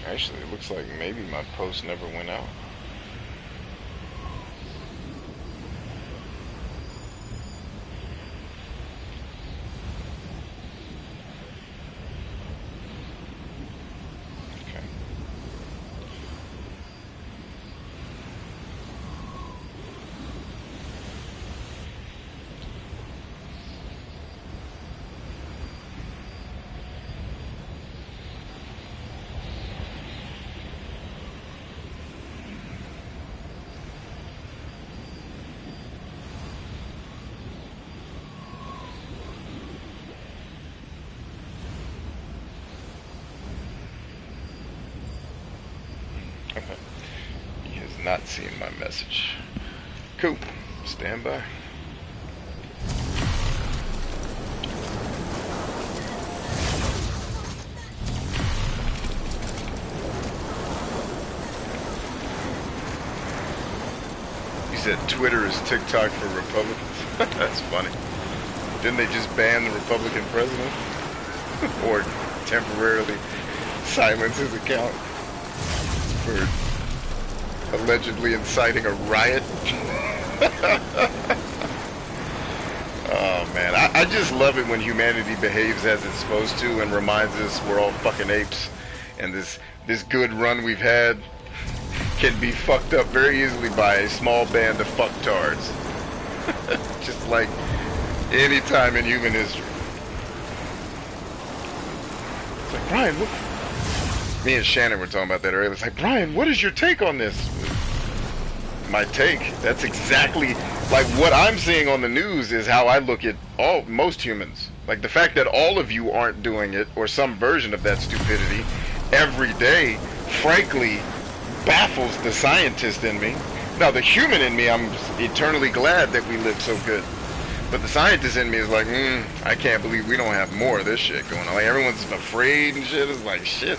Actually, it looks like maybe my post never went out. Okay. Okay. He has not seen my message. Cool. Stand by. You said Twitter is TikTok for Republicans? That's funny. Didn't they just ban the Republican president? Or temporarily silence his account? for allegedly inciting a riot. Oh man, I just love it when humanity behaves as it's supposed to and reminds us we're all fucking apes, and this good run we've had can be fucked up very easily by a small band of fucktards. Just like any time in human history. It's like, Brian, what? Me and Shannon were talking about that earlier. It's like, Brian, what is your take on this? My take? That's exactly like what I'm seeing on the news is how I look at most humans. Like the fact that all of you aren't doing it or some version of that stupidity every day, frankly, baffles the scientist in me. Now the human in me, I'm eternally glad that we live so good. But the scientist in me is like, I can't believe we don't have more of this shit going on. Like everyone's afraid and shit. It's like, shit,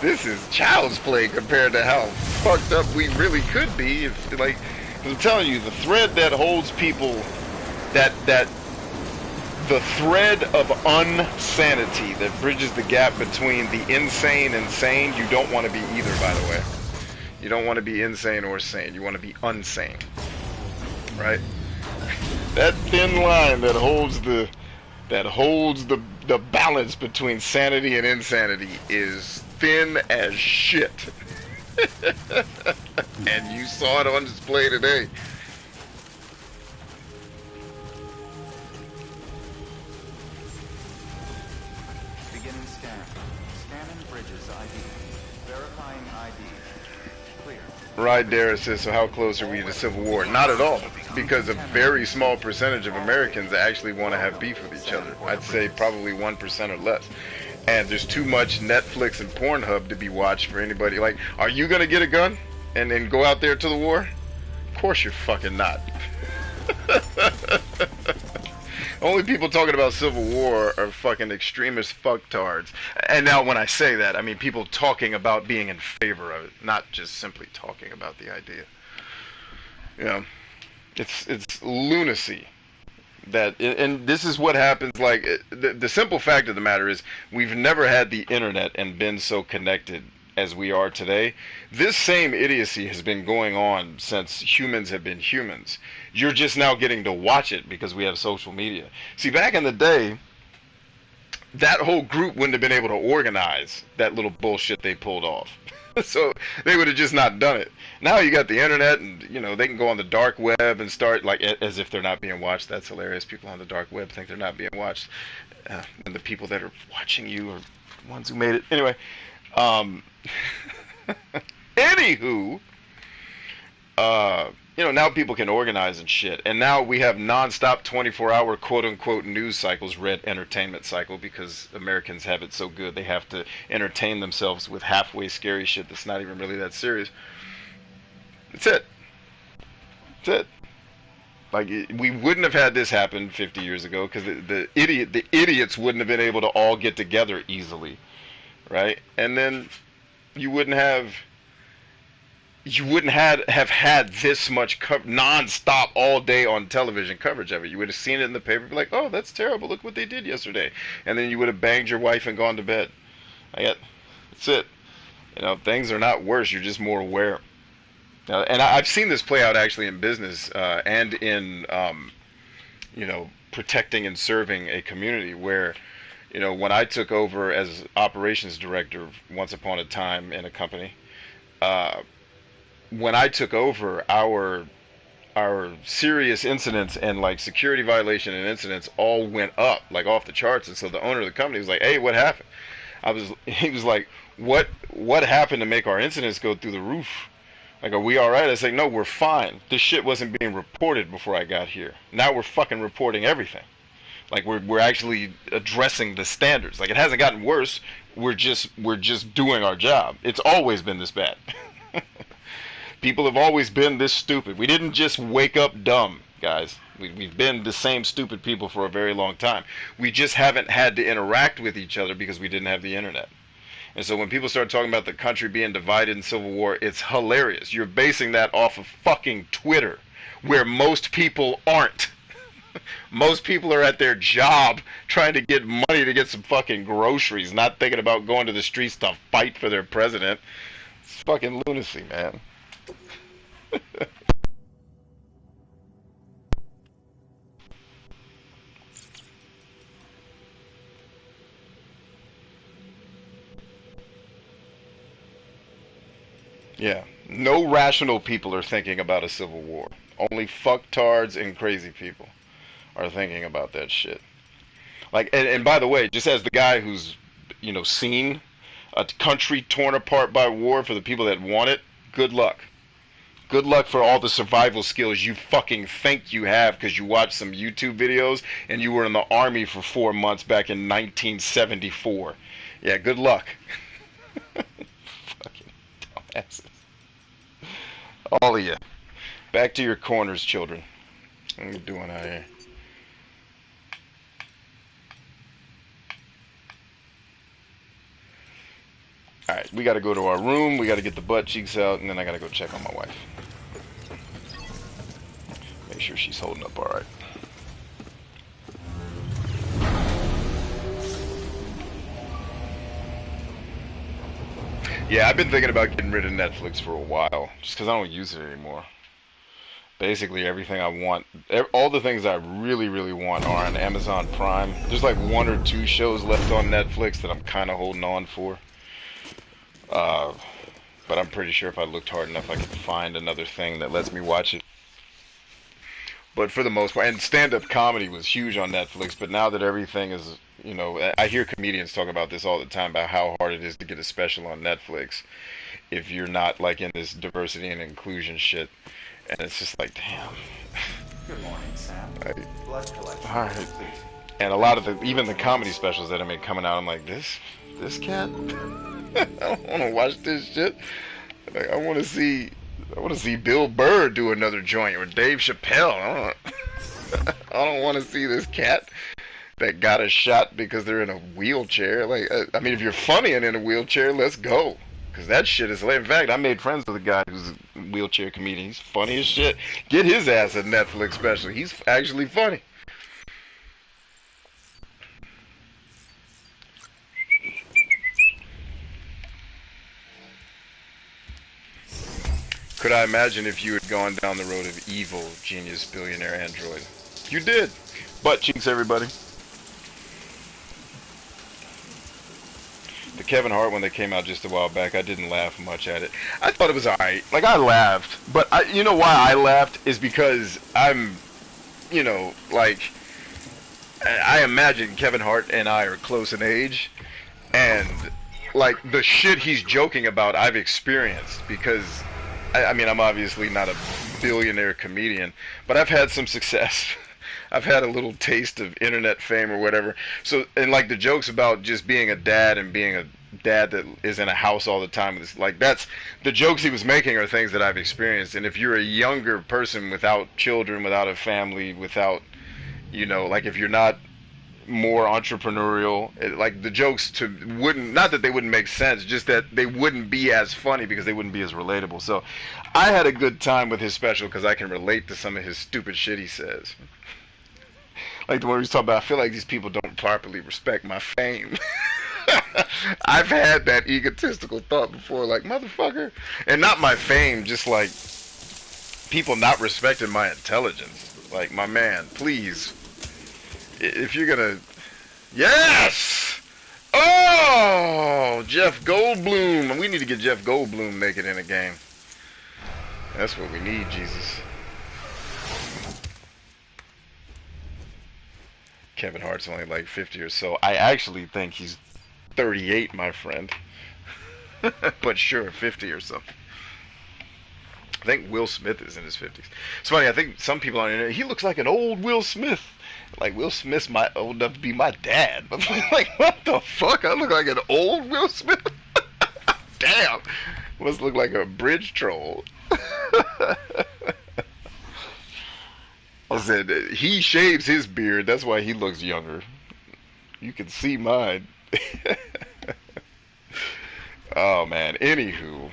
this is child's play compared to how fucked up we really could be. If, like, I'm telling you, the thread that holds people, that the thread of unsanity that bridges the gap between the insane and sane, you don't want to be either, by the way. You don't want to be insane or sane. You want to be unsane. Right? That thin line that holds the balance between sanity and insanity is thin as shit. And you saw it on display today. Beginning scan. Scanning bridges ID. Verifying ID. Clear. Right there it says, so how close are we to civil war? Not at all, because a very small percentage of Americans actually want to have beef with each other. I'd say probably 1% or less. And there's too much Netflix and Pornhub to be watched for anybody. Like, are you going to get a gun and then go out there to the war? Of course you're fucking not. Only people talking about civil war are fucking extremist fucktards. And now when I say that, I mean people talking about being in favor of it, not just simply talking about the idea. You know, it's lunacy. And this is what happens. Like the simple fact of the matter is we've never had the internet and been so connected as we are today. This same idiocy has been going on since humans have been humans. You're just now getting to watch it because we have social media. See, back in the day, that whole group wouldn't have been able to organize that little bullshit they pulled off. So they would have just not done it. Now you got the internet, and you know they can go on the dark web and start like as if they're not being watched. That's hilarious. People on the dark web think they're not being watched, and the people that are watching you are the ones who made it. Anyway, anywho, you know, now people can organize and shit, and now we have non-stop 24-hour quote-unquote news cycles, red entertainment cycle, because Americans have it so good they have to entertain themselves with halfway scary shit that's not even really that serious. That's it. That's it. Like, we wouldn't have had this happen 50 years ago because the idiots wouldn't have been able to all get together easily, right? And then you wouldn't have had this much non-stop all day on television coverage of it. You would have seen it in the paper, be like, oh, that's terrible, look what they did yesterday. And then you would have banged your wife and gone to bed. That's it. You know, things are not worse, you're just more aware. And I've seen this play out actually in business and in, you know, protecting and serving a community where, you know, when I took over as operations director once upon a time in a company, when I took over, our serious incidents and like security violation and incidents all went up like off the charts. And so the owner of the company was like, "Hey, what happened?" He was like, "What happened to make our incidents go through the roof? Like, are we all right?" I was like, "No, we're fine. This shit wasn't being reported before I got here. Now we're fucking reporting everything. Like we're actually addressing the standards. Like it hasn't gotten worse. We're just doing our job. It's always been this bad." People have always been this stupid. We didn't just wake up dumb, guys. We've been the same stupid people for a very long time. We just haven't had to interact with each other because we didn't have the internet. And so when people start talking about the country being divided in civil war, it's hilarious. You're basing that off of fucking Twitter, where most people aren't. Most people are at their job trying to get money to get some fucking groceries, not thinking about going to the streets to fight for their president. It's fucking lunacy, man. Yeah. No rational people are thinking about a civil war. Only fucktards and crazy people are thinking about that shit. Like, and by the way, just as the guy who's, seen a country torn apart by war, for the people that want it, good luck. Good luck for all the survival skills you fucking think you have because you watched some YouTube videos and you were in the army for 4 months back in 1974. Yeah, good luck. Fucking dumbasses. All of you. Back to your corners, children. What are you doing out here? Alright, we gotta go to our room, we gotta get the butt cheeks out, and then I gotta go check on my wife. Make sure she's holding up alright. Yeah, I've been thinking about getting rid of Netflix for a while, just because I don't use it anymore. Basically, everything I want, all the things I really, really want are on Amazon Prime. There's like 1 or 2 shows left on Netflix that I'm kind of holding on for. But I'm pretty sure if I looked hard enough, I could find another thing that lets me watch it. But for the most part, and stand-up comedy was huge on Netflix, but now that everything is, I hear comedians talk about this all the time, about how hard it is to get a special on Netflix if you're not, like, in this diversity and inclusion shit. And it's just like, damn. Good morning, Sam. Blood collection. Alright. And a lot of even the comedy specials that have been coming out, I'm like, this cat? I don't want to watch this shit. Like, I want to see Bill Burr do another joint, or Dave Chappelle. I don't want to see this cat that got a shot because they're in a wheelchair. Like, I mean, if you're funny and in a wheelchair, let's go. Because that shit is lame. In fact, I made friends with a guy who's a wheelchair comedian. He's funny as shit. Get his ass a Netflix special. He's actually funny. Could I imagine if you had gone down the road of evil, genius, billionaire android? You did. Butt cheeks, everybody. The Kevin Hart one that came out just a while back, I didn't laugh much at it. I thought it was alright. Like, I laughed. But you know why I laughed is because I'm, like, I imagine Kevin Hart and I are close in age. And, like, the shit he's joking about I've experienced because... I mean, I'm obviously not a billionaire comedian, but I've had some success. I've had a little taste of internet fame or whatever. So, and like the jokes about just being a dad and being a dad that is in a house all the time, like that's the jokes he was making are things that I've experienced. And if you're a younger person without children, without a family, without, like if you're not more entrepreneurial, like the jokes wouldn't, not that they wouldn't make sense, just that they wouldn't be as funny because they wouldn't be as relatable. So I had a good time with his special because I can relate to some of his stupid shit he says. Like the one he's talking about, I feel like these people don't properly respect my fame. I've had that egotistical thought before, like, motherfucker. And not my fame, just like people not respecting my intelligence. Like, my man, please. If you're gonna... Yes! Oh! Jeff Goldblum. We need to get Jeff Goldblum naked in a game. That's what we need, Jesus. Kevin Hart's only like 50 or so. I actually think he's 38, my friend. But sure, 50 or something. I think Will Smith is in his 50s. It's funny, I think some people on the internet, he looks like an old Will Smith. Like, Will Smith's old enough to be my dad. But like, what the fuck? I look like an old Will Smith? Damn. Must look like a bridge troll. I said, he shaves his beard. That's why he looks younger. You can see mine. Oh, man. Anywho.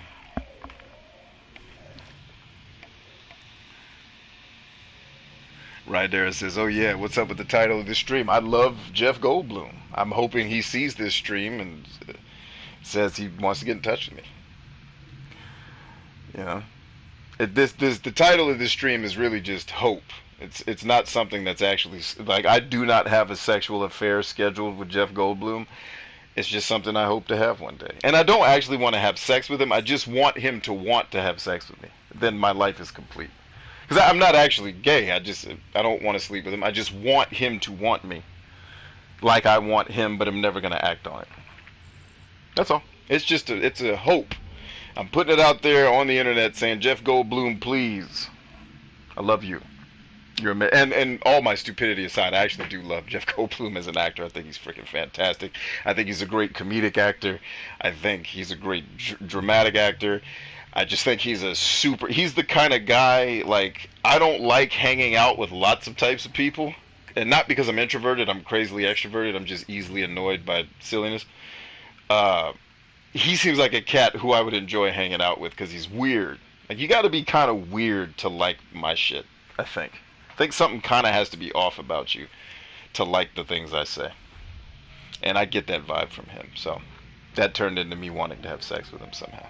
Right there it says, oh yeah, what's up with the title of this stream? I love Jeff Goldblum. I'm hoping he sees this stream and says he wants to get in touch with me. You know, the title of this stream is really just hope. It's not something that's actually like, I do not have a sexual affair scheduled with Jeff Goldblum. It's just something I hope to have one day. And I don't actually want to have sex with him. I just want him to want to have sex with me. Then my life is complete. Because I'm not actually gay. I don't want to sleep with him. I just want him to want me. Like I want him, but I'm never going to act on it. That's all. It's a hope. I'm putting it out there on the internet saying, Jeff Goldblum, please. I love you. And all my stupidity aside, I actually do love Jeff Goldblum as an actor. I think he's freaking fantastic. I think he's a great comedic actor. I think he's a great dramatic actor. I just think he's the kind of guy, like, I don't like hanging out with lots of types of people. And not because I'm introverted, I'm crazily extroverted. I'm just easily annoyed by silliness. He seems like a cat who I would enjoy hanging out with because he's weird. Like, you got to be kind of weird to like my shit, I think. I think something kind of has to be off about you to like the things I say. And I get that vibe from him. So that turned into me wanting to have sex with him somehow.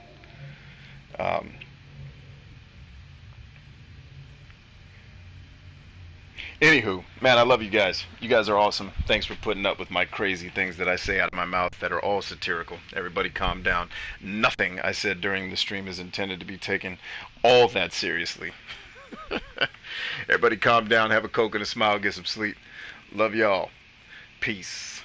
Anywho, man, I love you guys. You guys are awesome. Thanks for putting up with my crazy things that I say out of my mouth that are all satirical. Everybody calm down. Nothing I said during the stream is intended to be taken all that seriously. Everybody calm down, have a Coke and a smile, get some sleep. Love y'all. Peace.